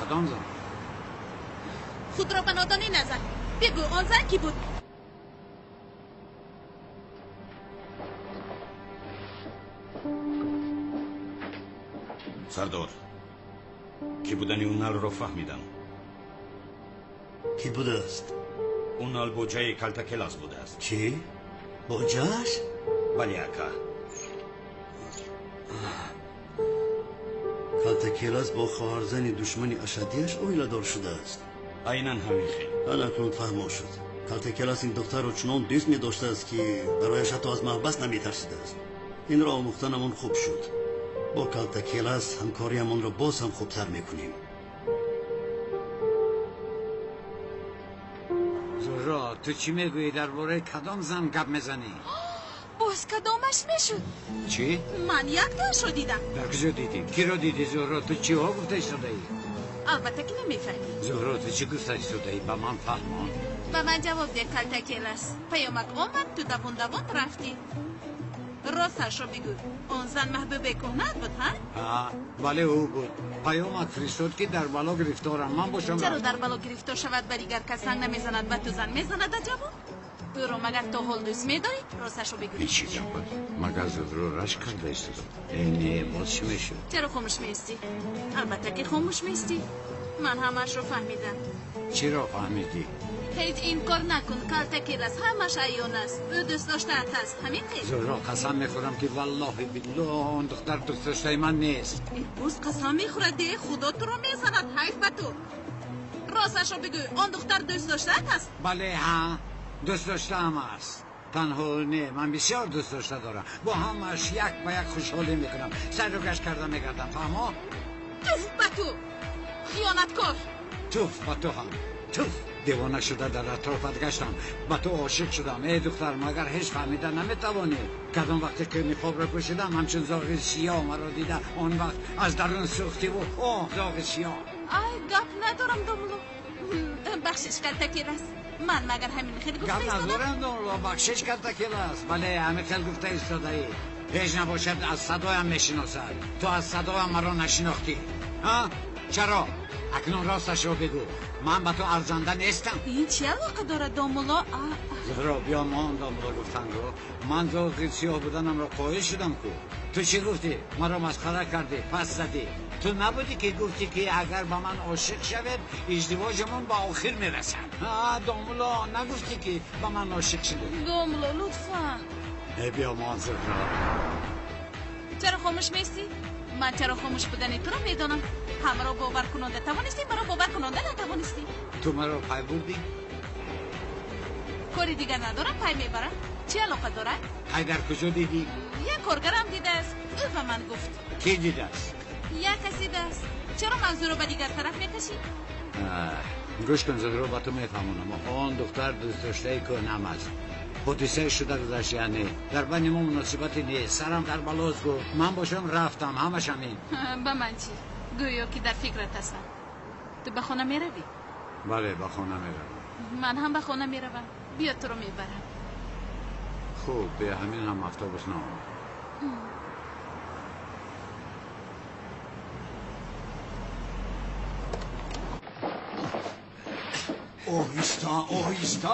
کدام زن؟ خود را به نادانی نزن. بگو آن زن کی بود؟ سردار کی بودنی اون نل رو فهمیدم. کی بوده است؟ اون نل بوجه کلتکلاس بوده است. چی؟ بوجهش؟ بلی اکا. کلتکلاس با خواهرزن دشمنی اشدیش اویلدار شده است. عیناً همین خیلی. حالا اکنون فهم شد. کلتکلاس این دختر رو چنان دوست می داشته است که برایش حتی از محبس نمی ترسیده است. این را آموختنمون خوب شد. با کلتکلاس همکاریمون را باز هم خوبتر میکنیم. زهرا تو چی میگویی درباره کدام زن گپ میزنی؟ باز کدامش میشد؟ چی؟ من یک تاش رو دیدم. در کجا دیدی؟ کی رو دیدی زهرا؟ تو چی ها گفته شده ای؟ البته که نمیفهمی. زهرا تو چی گفته شده ای؟ به من فهمان. به من جواب ده کلتکلاس. پیامک آمد تو دوان رفتی. راستش رو بگو اون زن محبوب کهنت بود ها؟ بله او بود. پیامک فرستاد که در بلا گرفتارم. من باشم. چرا در بلا گرفتار شود و دیگر کس زنگ نمیزند و تو زن میزند جواب؟ او رو مگر تو حال دوست میداری؟ راستش رو بگو. هیچی نبود. مگر زهرا رشک کرده است. نه باز چی میشد؟ چرا خاموش میستی؟ البته که خاموش میستی. من همش رو فهمیدم. چی را فهمیدی؟ هیچ این کار نکن. کلتکلاس همش عیان است. او دوست داشته است. همین خیلی. زهرا قسم میخورم که والله بالله اون دختر دوست داشته من نیست. این بوز قسم میخورده خدا تو رو میزند. حیف به تو. راستش رو بگو آن دختر دوست داشته است؟ بله ها دوست داشته هم است. تنها نه من بسیار دوست داشته دارم. با همش یک به یک خوشحالی میکنم. سر رو گشت کردم میگردم. فهمو؟ توف به تو خیانتکار. توف به تو هم توف. دیوانه شده در اطرافت گشتم. به تو عاشق شدم ای دختر. مگر هیچ فهمیده نمیتوانی؟ کدام وقتی که نقاب را پوشیدم همچون زاغ سیاه مرا دیده آن وقت از درون سوختی و زاغ سیاه. ای گپ ندارم دامولو. بخشش کلتکلاس. من مگر همین خیلی گفته ایستادم؟ گپ ندارم دامولو. بخشش کلتکلاس. بله همین خیلی گفته ایستاده ای. هیچ نباشد از صدایم میشناسد. تو از صدایم مرا نشناختی ها؟ چرا؟ اکنون راستش رو بگو. من به تو ارزنده نیستم. این چی علاقه داره دامولا؟ زهرا بیا ما دامولا گفتن رو. من زاغ سیاه بودنم را قایل شدم کو. تو چی گفتی؟ مرا مسخره کردی پس زدی. تو نبودی که گفتی که اگر به من عاشق شود ازدواجمون به آخر میرسد. دامولا نگفتی که به من عاشق شدی؟ دامولا لطفا. بیا ما زهرا. چرا خاموش میستی؟ من چرا خاموش بودنی تو را میدانم. همه را باور کننده توانستی مرا باور کننده نتوانستی. تو مرا پای بردی؟ کاری دیگر ندارم پای میبرم. چی علاقه داره؟ پای در کجا دیدی؟ یک کارگرم دیده است. او به من گفت. کی دیده است؟ یک کسی دیده است. چرا منظور رو به دیگر طرف میکشی؟ گوش کن زهرا با تو میفهمونم. آن دختر دوست داشته کنم است. حادثه شده گذشت یعنی در بین ما مناسبتی نیست. سرم در بلاست گفت من باشم رفتم همش همین. به من چی؟ گویا که در فکرت هستم. تو به خانه میروی؟ بله به خانه میروم. من هم به خانه میروم. بیا تو رو میبرم. خوب به همین هم اتوبوس نامد. آهسته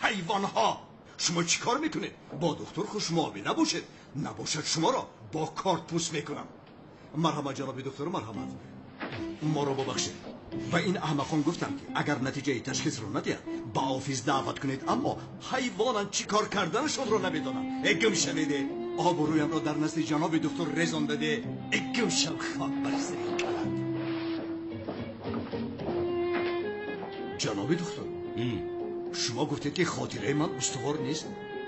حیوان ها، شما چی کار میکنید؟ با دکتر خوش معامله نباشید، نباشد شما را با کارت پوست میکنم. مرحمت جناب دکتر، مرحمت. ما را ببخشید. و این احمقان گفتم که اگر نتیجه تشخیص رو ندید با آفیس دعوت کنید، اما حیوانان چی کار کردنشون رو نمیدونم. اگم شنیده آبرویم را در نزد جناب دکتر رزان داده، اگم شب خاک بر سر کلد. جناب دکتر، شما گفتید که خاطره من استوار نیست،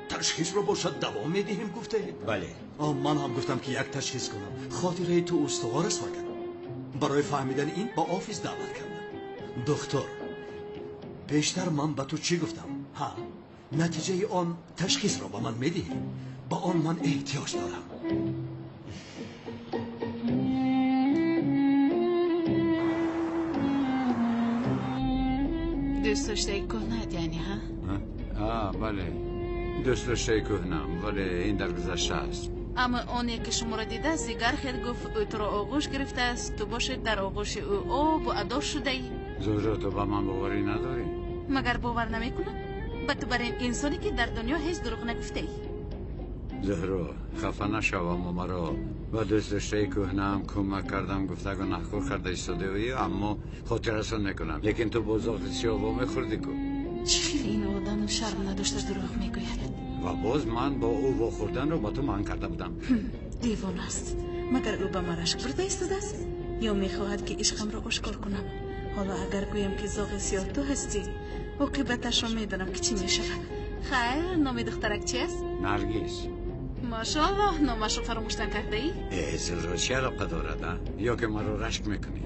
تشخیص رو باشد دوام میدهیم گفته؟ بله. من هم گفتم که یک تشخیص کنم. خاطره تو استوار است فقط. برای فهمیدن این با آفیس دعوت کردم. دکتر، پیشتر من به تو چی گفتم؟ نتیجه آن تشخیص رو به من میدهی؟ با آن من احتیاج دارم. دوست داشته کهنت یعنی ها؟ بله دوست داشته کهنم، ولی این در گذشته است. اما اونی که شما را دیده زیگر خیلی گفت او تو را آغوش گرفته است، تو باشد در آغوش او آب و ادا شده ای. زهرا تو با من باوری نداری؟ مگر باور نمی کنم؟ به تو برای انسانی که در دنیا هیچ دروغ نگفته ای. زهرا خفه نشوم و مرا و دوست داشته کهنم کمک کردم گفته گناهکار کرده ایستاده اوی، اما خاطرشان نکنم. لیکن تو بازاق سیاه میخوردی کو. چی این آدم شرم نداشته دروغ میگوید؟ و باز من با او واخوردن رو با تو من کرده بودم. دیوان است. مگر او به من عشق برده ایستاده است یا میخواهد که عشقم را آشکار کنم؟ حالا اگر گویم که زاغ سیاه تو هستی، عاقبتش را میدانم که چی میشود. خیر، نام دخترک چی است؟ نرگس. ماشاءالله، نامش رو فراموش نکرده ای؟ زهرا چه علاقه دارد یا که مرا رشک میکنی؟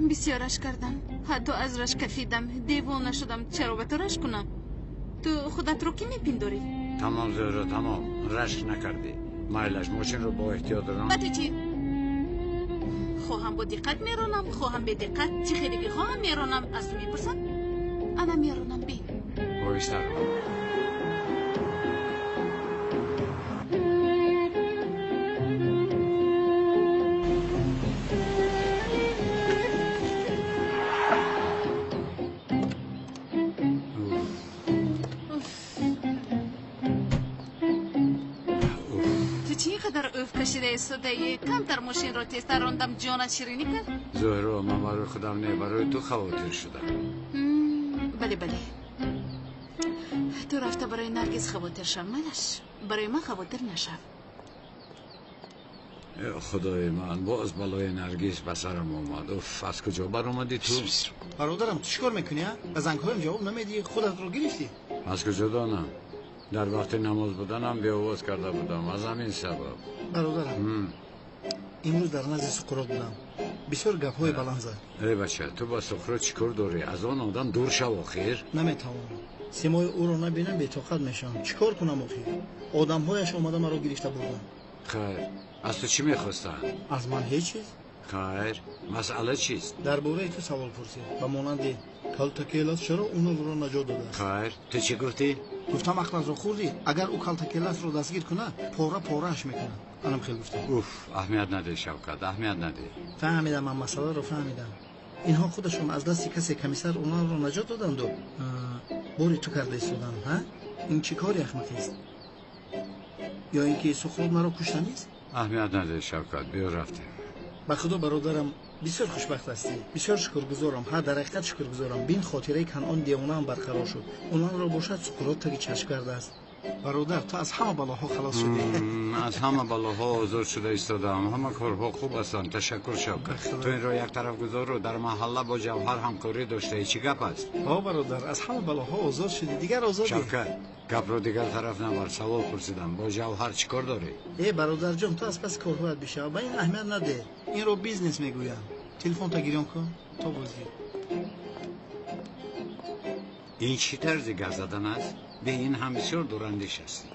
بسیار رشک کردم، حتی از رشک کفیدم، دیوانه شدم. چرا به تو رشک کنم؟ تو خودت رو کی میپنداری؟ تمام زهرا تمام، رشک نکردی. مایلش ماشین رو با احتیاط ران. بطی چی؟ خواهم با دقت میرانم، خواهم به دقت، چی خیلی که خواهم میرانم. از تو میپرسم؟ انا میرانم بی بایستر رو. کشیده ایستاده کم در ماشین را تیزتر راندم جانت شیرینی کرد. زهرا من برای خودم نه، برای تو خواطر شدم. بله تو رفته برای نرگس خواطر شم، منش برای من خواطر نشم. خدای من باز بالای نرگس بسرم اومد. از کجا بر اومدی تو؟ برادرم تو چیکار میکنی؟ از زنگ‌هایم جواب نمیدی، خودت رو گرفتی. از کجا دانم؟ در وقت نماز بودنم بی آواز کرده بودم، از همین سبب. برادرم امروز در نزد سقراط بودم، بسیار گپ‌های بلند زد. ای بچه تو با سقراط چیکار داری؟ از آن آدم دور شو آخر. نمیتوانم، سیمای او رو نبینم بی‌طاقت میشم. چیکار کنم آخر؟ آدم‌هایش اومده مرا گرفته بردن. خیر از تو چی میخواستن؟ از من هیچ چیز. خیر مسئله چیست؟ درباره تو سوال پرسید و مانند کالتاکیلاس چرا اونو رو نجات داده؟ خیر تو چی گفتی؟ گفتم اخلاص رو خوردی، اگر او کالتاکیلاس رو دستگیر کنه پاره میکنه. منم خیلی گفتم. اهمیت نده شوکت، اهمیت نده. فهمیدم، من مسئله رو فهمیدم. اینها خودشون از دست کسی کمیسر اونا رو نجات دادند و بوری تو کرده ایستادن. ها این چی کاری احمقی است؟ یا اینکه سقراط مرا کشته نیست؟ اهمیت نده شوکت، بیا رفتیم. به خدا برادرم بسیار خوشبخت هستی، بسیار شکرگزارم. در حقیقت شکرگزارم. بین خاطره کنعان دیوانه هم برقرار شد. اونان را باشد سقراط تگی چشم کرده است. برادر تو از همه بلاها خلاص شدی. از همه بلاها آزاد شده ایستادم. همه کارها خوب هستند. تشکر شوکت. تو این را یک طرف گذار و در محله با جوهر همکاری داشته. چی گپ است؟ برادر از همه بلاها آزاد شدی، دیگر آزادی. شوکت گپ رو دیگر طرف نبر. سوال پرسیدم با جوهر چیکار داری؟ برادر جان تو از پس کارهایت بیشه و این اهمیت نده. این رو بیزنس میگویم. تلفن تا گیران کن تا بازی. این چی طرز گپ زدن است؟ به این هم بسیار دوراندیش است.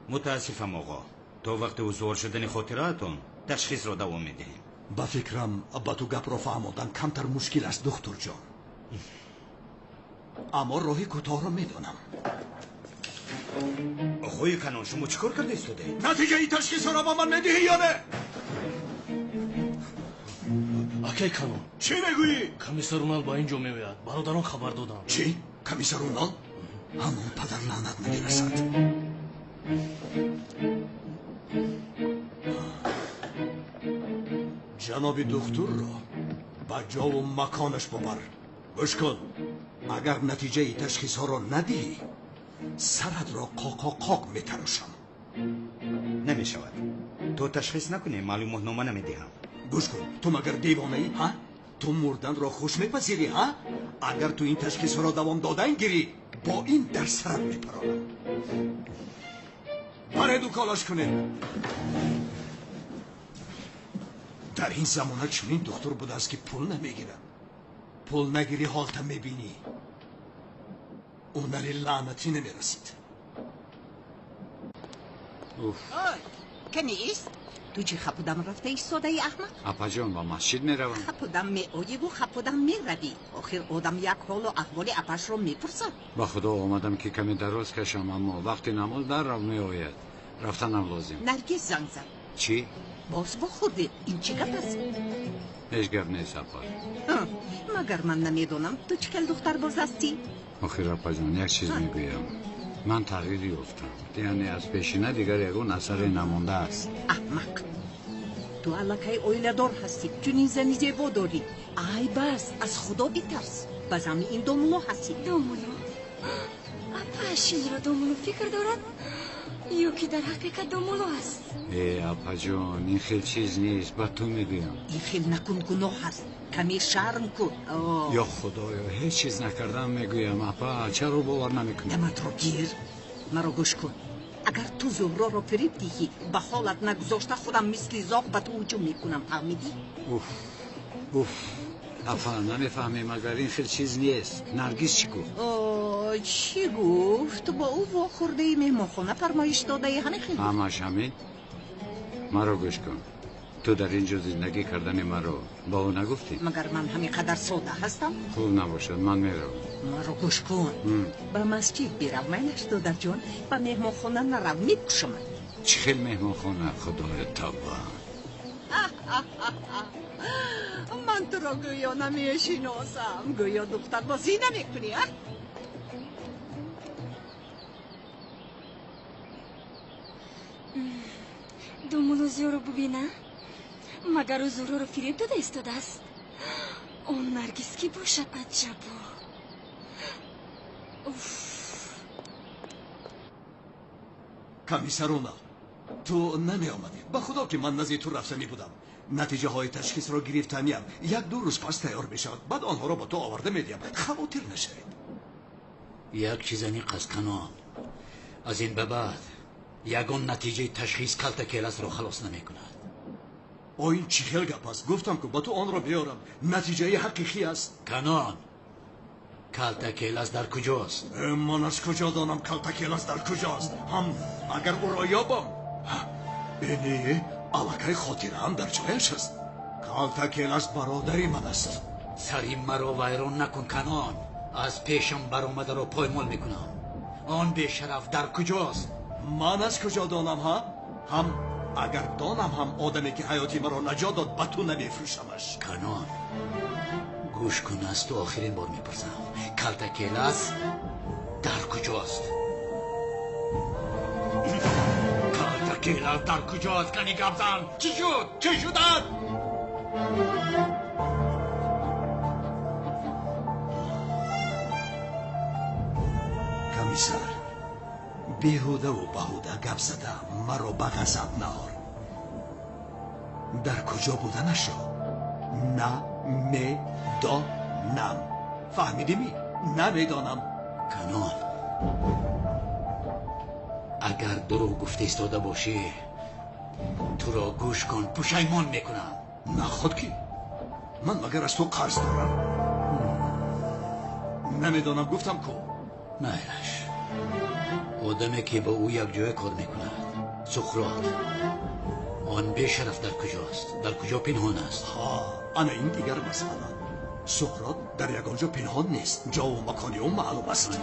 متاسفم آقا، تا وقت حضور شدن خاطراتون تشخیص را دوام میدهیم. با فکرم با تو گپ را فهماندن کمتر مشکل است دکتر جان، اما راه کوتاه را میدانم. آقای کنان شما چیکار کرده ایستاده؟ نتیجه ای تشخیص را با من میدهی یا نه؟ اکی کنون چی میگویی؟ کمیسر اونال با اینجا میوید، برادران خبر دادن. چی؟ کمیسر اونال؟ همون پدر لعنت میرسد. جناب دکتر را با جا و مکانش ببر. گوش کن، اگر نتیجه تشخیص ها را ندهی سرت را قاق میتراشم. نمیشود. تو تشخیص نکنی معلومات نامه نمیدهم. گوش کن، تو مگر دیوانه ای؟ ها؟ تو مردن را خوش میپذیری؟ ها؟ اگر تو این تشخیص را دوام دادن گیری با این در سرت میپرانم. برای کالاش کنید. در این زمانه چنین دکتر بوده است که پول نمیگیرن. پول نگیری حالتا میبینی اونری لعنتی نمیرسید. کنیست؟ تو چی خپودم رفته ایستاده ای احمق؟ اپا جان با مسجد میروم. خپودم میآیی و خپودم میروی. آخر آدم یک حال و احوال اپش رو میپرسد. با خدا آمدم که کمی دراز کشم، اما وقتی نماز در رو میآید رفتنم لازم. نرگس زنگ زد. چی؟ باز بخوردید. این چی گپ است؟ هیچ گپ نیست اپا. مگر من نمیدونم تو چکل دختر باز هستی؟ آخر اپا جان یک چیز میگویم، من تغییری یافتم، یعنی از پیشینه دیگر یگون اثر نمانده است. احمق، تو علاقه اویله دار هستی، چون زنی زیبا داری. ای بس از خدا بیترس. بزمی این دومولو هستی. دومولو؟ اپا اشیز را دومولو فکر دارد یا که در حقیقت دومولو است؟ ای اپا جان این خیل چیز نیست، با تو میگویم. این خیل نکن گناه هست، کمی شرم کن. یا خدایا هیچ چیز نکردم میگویم اپا، چرا باور نمیکنی؟ دمت رو گیر، مرا گوش کن. اگر تو زهرا رو فریب دیدی به حالت نگذاشته خودم مثل زاغ به تو هجوم میکنم، فهمیدی؟ اوف اپا نمیفهمی مگر این خیل چیز نیست. نرگس چی گفت؟ چی گفت؟ با او واخورده ای مهمانخانه فرمایش داده ای همه خیلی؟ همش همین؟ مرا گوش کن، تو در اینجا زندگی کردن مرا با او نگفتی؟ مگر من همین قدر ساده هستم؟ خوب نباشد من میرم. مرا گوش کن، به مسجد بیرم منش دادر جان، به مهمانخانه نرم میکشم. چه خیل مهمانخانه خدای توبه. من تو را گویا نمیشناسم، گویا دختر بازی نمیکنی. دومولو زیرو ببینم مگر او زورو رو فریب داده ایستاده است. اون نرگس کی باشد عجبا. کمیسرونا تو نمی آمدی. به خدا که من نزد تو رفته می بودم. نتیجه های تشخیص را گرفتنیم. یک دو روز پس تیار می شود، بعد آنها را با تو آورده می دیم. خواطر نشوید. یک چیز نیقص کنان، از این به بعد یگان نتیجه تشخیص کلت کیلس را خلاص نمی کند. این چی خیل گپ است؟ گفتم که با تو آن را بیارم. نتیجه حقیقی است. کنان کلت کیلس در کجاست؟ من از کجا دانم کلت کیلس در کجاست؟ هم اگر او را یابم اینی علاقه خاطره هم در جایش است. کلت کیلس برادری من است. سری مرا ویران نکن کنان، از پیشم برآمده را پایمال میکنم. آن بیشرف در کجاست؟ من از کجا دانم ها؟ هم اگر دانم هم آدمی که حیاتی مرا نجات داد به تو نمیفروشمش. کنان گوش کن، از تو آخرین بار میپرسم، کلت کیلس در کجاست؟ کلت کیلس در کجاست؟ کنی گبزن چی شد؟ چی شدن؟ کمیسر بیهوده و بهوده گپ زده مرا به غضب نهار. در کجا بودنش را نمیدانم. فهمیدی می؟ نمیدانم. کنان اگر دروغ گفته ایستاده باشی تو را گوش کن پشیمان میکنم. نه خود کی؟ من مگر از تو قرض دارم؟ نمیدانم گفتم کو. نیرش آدمی که با او یک جای کار میکند سقراط آن بیشرف در کجاست؟ در کجا پنهان است؟ انا این دیگر مسئله. سقراط در یگانجا پنهان نیست. جا و مکانی او معلوم است.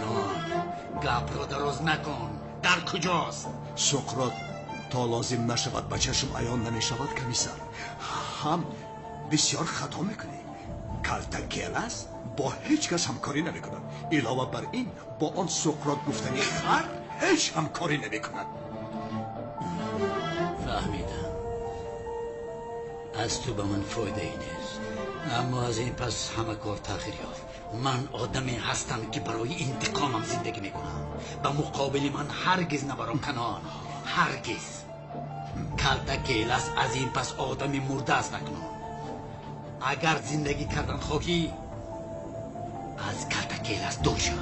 گپ را دراز نکن. در کجاست؟ سقراط تا لازم نشود به چشم عیان نمیشود کمیسر. هم بسیار خطا میکنی. کالتاکیلاس با هیچ کس همکاری نمیکند. علاوه بر این با آن سقراط گفتنی خر هیچ همکاری نمیکند. فهمیدم. از تو به من فایده ای نیست. اما از این پس همه کار تأخیر یافت. من آدمی هستم که برای انتقامم زندگی میکنم. به مقابل من هرگز نبرم کنان. هرگز. کالتاکیلاس از این پس آدمی مرده است نکنم. اگر زندگی کردن خواهی از کالتاکیلاس دور شو.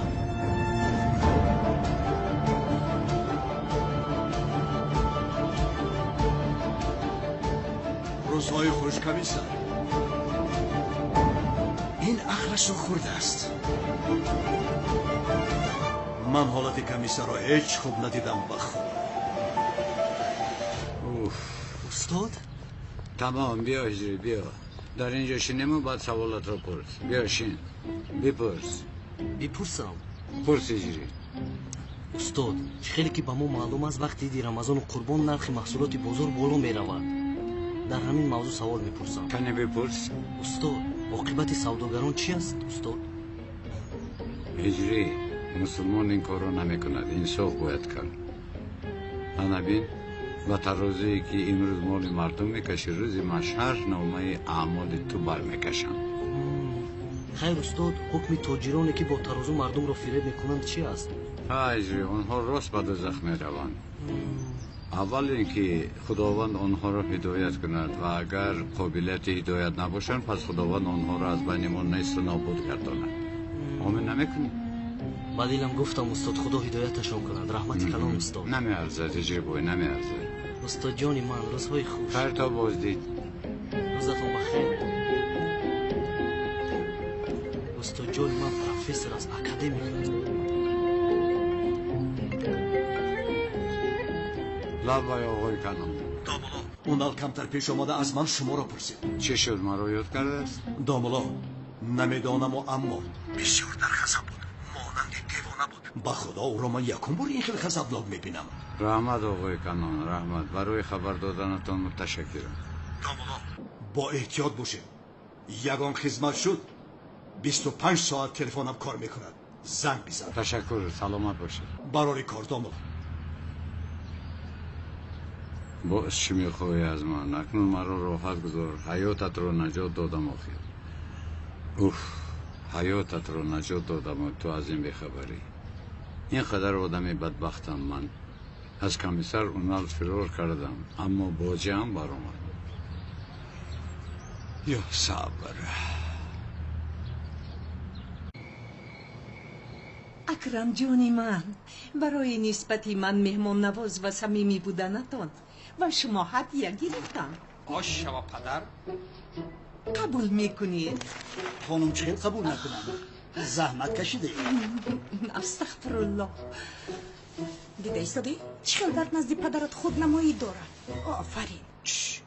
روزهای خوش کمیسر. این اخرش رو خورده است. من حالت کمیسر رو هیچ خوب ندیدم بخور. استاد؟ تمام بیا هجری بیا. در اینجا شینیم و بعد سوالات رو پرس. بیا شین بپرس. بپرسم؟ پرس هجری. استاد خیلی که به ما معلوم است وقتی دی رمضان و قربان نرخ محصولات بازار بالا میرود. در همین موضوع سوال میپرسم. کنی بپرس. استاد عاقبت سوداگران چی است استاد؟ هجری مسلمان این کارو نمیکند. انصاف باید کرد. انا بین و تا روزی که امروز مال مردم میکشی روزی مشهر نامه اعمال تو برمیکشم. خیر استاد حکم تاجرانی که با ترازو مردم را فریب میکنند چی است؟ هجری آنها راست به دوزخ میروند. اول اینکه خداوند آنها را هدایت کند و اگر قابلیت هدایت نباشند پس خداوند آنها را از بین ما نیست و نابود گرداند. آمین نمیکنی؟ با دلم گفتم استاد خدا هدایتشان کند. رحمت کلام استاد. نمیارزد هجری بوی نمیارزد. استاد جانی من روزهای خوش. خیر تا بازدید. روزتون بخیر. استاد جانی من پروفسور از اکادمی. لبای آقای کنم. اونال کمتر پیش آمده از من شما را پرسید. چه شد ما رو یاد کرده است؟ داملا نمیدانم و اما بسیار در خزم بود. مانند دیوانه بود. با خدا او را من یکم بار این خیلی خزبناک میبینم. رحمت آقای کنان رحمت. برای خبر دادنتان متشکرم. داملا با احتیاط باشید. یگان خدمت شد 25 ساعت تلفنم کار میکند. زنگ بزن. تشکر سلامت باشید. برای کار داملا. باز چی میخواهی از من؟ اکنون مرا راحت گذار. حیاتت رو نجات دادم آخر. حیاتت رو نجات دادم و تو از این بخبری. اینقدر آدمی بدبختم من. از کمیسر اونال فرار کردم اما باجه هم برآمد. یا صبر. اکرم جانی من برای نسبتی من مهمان نواز و صمیمی بودنتان و شما هدیه گرفتم. آش شما پدر قبول میکنید؟ خانم چه قبول نکنم. زحمت کشیده. استغفرالله. دیده ایستادی؟ چقدر در نزد پدرت خود نمایی دارد. آفرین. چی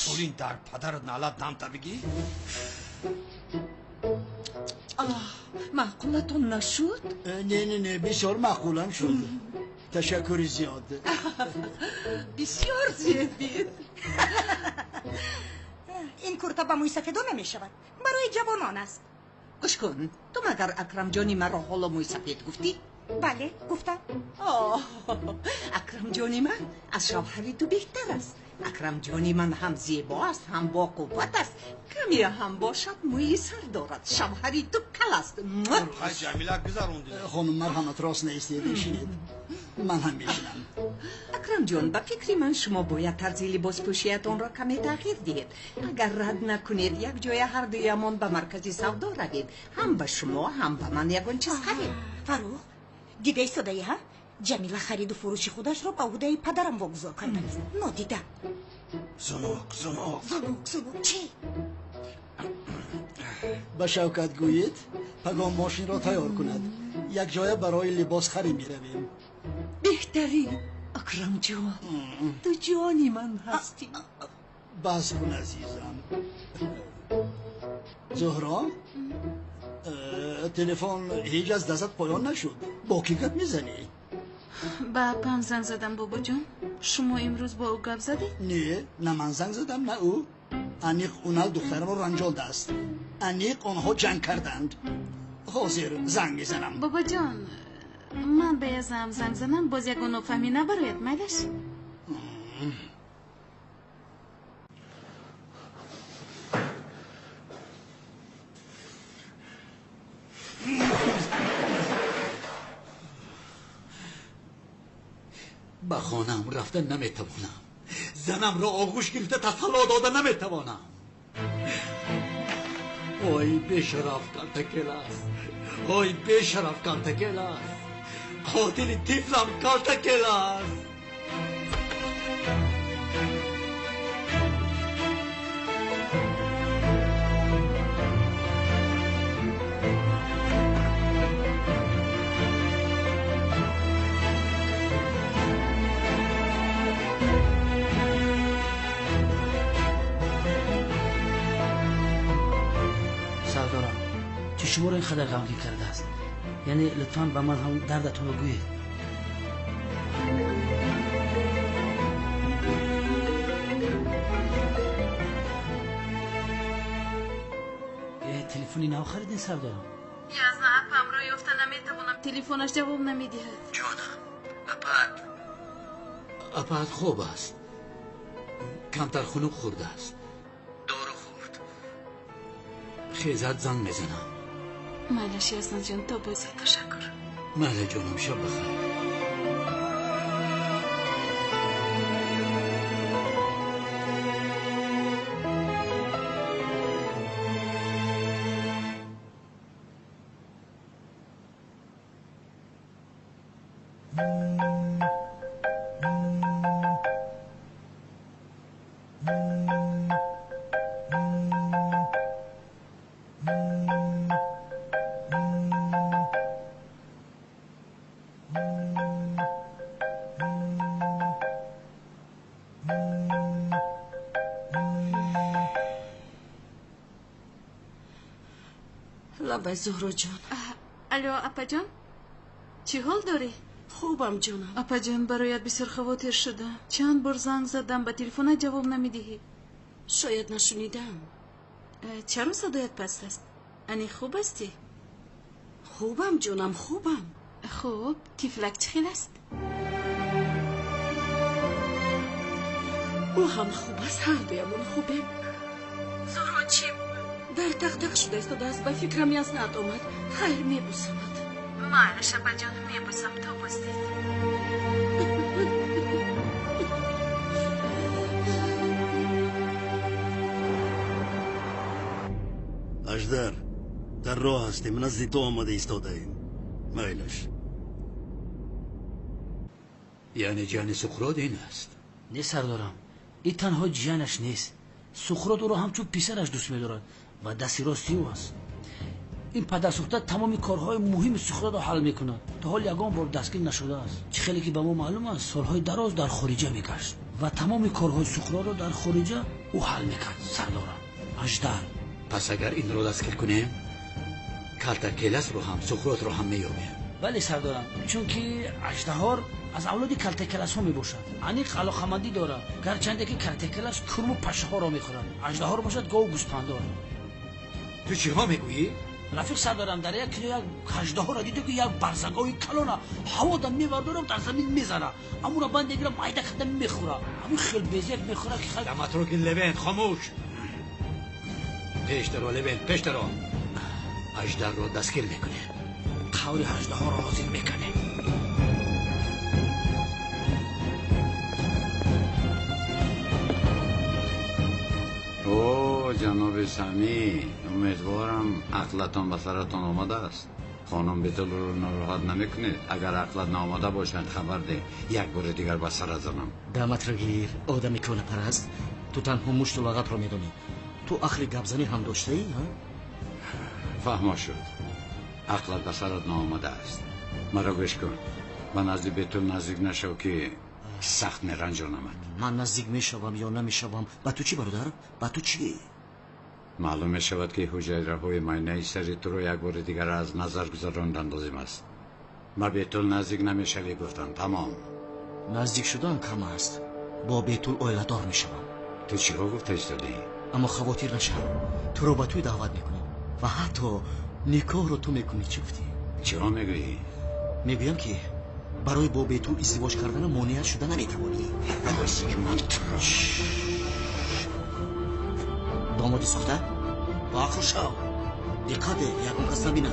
پولین در پدرت نالت نامتر بگی؟ معقولتون نشد؟ نه بسیار معقولم شد. تشکر زیاد. بسیار زیادید. این کرتا با موی سفیدو نمی شود. برای جوانان است. گوش کن تو مگر اکرم جانی مرا حالا موی سفید گفتی؟ بله گفتم. اکرم جانی من از شوهری تو بهتر است. اکرم جانی من هم زیبا است هم با قوت است. کمی هم باشد موی سر دارد. شوهری تو کل است. های جمیله گذاروندی. خانم مرحمت راست نیستید. بشینید. من هم بشینم. اکرم جان با فکری من شما باید طرز لباس پوشیتان را کمی تغییر دهید. اگر رد نکنید یک جای هر دویمان به مرکز سودا روید. هم به شما هم به من یگان چیز خرید. فروخ دیده ایستاده ای ها؟ جمیله خرید و فروشی خودش را به عهده پدرم واگذار کرده است. نادیده. زنوک چی؟ به شوکت گویید پگام ماشین را تیار کند. یک جای برای لباس خری می رویم. بهترین. اکرم جان تو جانی من هستی. بس کن عزیزم. زهرا تلفن هیچ از دستت پایان نشد. با کی گپ میزنی؟ با اپم زنگ زدم بابا جان. شما امروز با او گپ زدید؟ نه من زنگ زدم نه او. انیق اونال دخترم رو رنجالده است. انیق آنها جنگ کردند. حاضر زنگ میزنم. بابا جان من به ازم زنگ زنم باز یک نفهمی نبراید میلش. به خانم رفتن نمیتوانم. زنم را آغوش گرفته تسلا دادن نمیتوانم. وای بیشرف کالتکیلاس، وای بیشرف کالتکیلاس، قاتل طفلم کالتکیلاس. شما را اینقدر غمگین کرده است. یعنی لطفاً به من هم دردتون رو بگویید. یه تلفنی نو خریدین سردارم؟ یازده اپم را یافته نمیتوانم. تلفنش جواب نمیدهد. جانم اپت خوب است. کمتر خنک خورده است. دارو خورد. خیزت زنگ میزنم. میلش یاسن جان تا بازی تشکر. مهلا جانم شب بخیر. لبای زهرا جان. الو اپا جان چی حال داری؟ خوبم جانم. اپا جان برایت بسیار خواطر شدم. چند بار زنگ زدم به تلفن جواب نمیدهی. شاید نشنیدم. چرا صدایت پست است؟ انی خوب استی؟ خوبم جانم خوبم. خوب تیفلک چه خیل است؟ او هم خوب است. هر دویمون خوبیم. زهرا چی؟ در تختق شده است و دست به فکرم یاسنت آمد. خیر میبوسمت. معلش اپا جان میبوسم تا بستید. اژدر در راه هستیم. نزد تو آمده ایستاده ایم. میلش. یعنی جان سقراط این است؟ نه سردارم این تنها جانش نیست. سقراط او را همچون پسرش دوست می‌دارد و دستی راستی او است. این پدر سوخته تمام کارهای مهم سقراط را حل می‌کند. تا حال یگان بار دستگیر نشده است. چه خیلی که به ما معلوم است سالهای دراز در خارجه می‌گشت و تمام کارهای سقراط را در خارجه او حل می‌کرد. سردارم اژدر. پس اگر این رو دستگیر کنیم کالتکیلاس رو هم سقراط رو هم می‌یابیم. بله سردارم چون که اژدهار از اولاد کالتکیلاس ها میباشد. انیق علاقمندی دارد گرچنده که کالتکیلاس کرم و پشه ها را میخورد. اژدهار باشد گاو گوسپندار. تو چی ها میگویی؟ رفیق سردارم در یک کیلو یک اژدها را دیده که یک برزگاوی کلانه هوا دم میبردارم در زمین میزنه امو را بند میگیرم مایده کردم میخوره. همین خیل بیزیت میخوره که خیلی دمتروک لبن خاموش. پیشتر رو لبن پیشتر رو. اژدر رو دستگیر میکنه. قول اژدها را حاضر میکنه. اوه جناب سمی امیدوارم عقلتان به سرتان آمده است. خانم بیتل رو ناراحت نمیکنید. اگر عقلت نآمده باشند خبر ده یک بار دیگر به سر زنم. دمت را گیر آدمی کونه پرست. تو تنها مشت و لغت را میدونی. تو آخری گبزنی هم داشته ای ها؟ فهما شد. عقلت به سرت نآمده است. مرا گوش کن. به نزد بیتل نزدیک نشو که سخت نرنجان آمد. من نزدیک میشوم یا نمیشوم با تو چی برادر؟ با تو چی؟ معلوم می شود که حجره های ماینه سری تو رو یک بار دیگر از نظر گذراندن لازم است. ما بیتول نزدیک نمیشوی گفتن. تمام. نزدیک شدن کم است. با بیتول اویلدار میشوم. تو چی ها گفته ایستادی؟ اما خواطر نشو. تو رو با توی دعوت میکنم و حتی نکاح رو تو میکنی چفتی. چی ها میگویی؟ میگویم که برای با بیتول ازدواج کردن مانع شده نمیتوانی. که من دامادی ساخته؟ واقع شو. دقت یکم کس نبینه.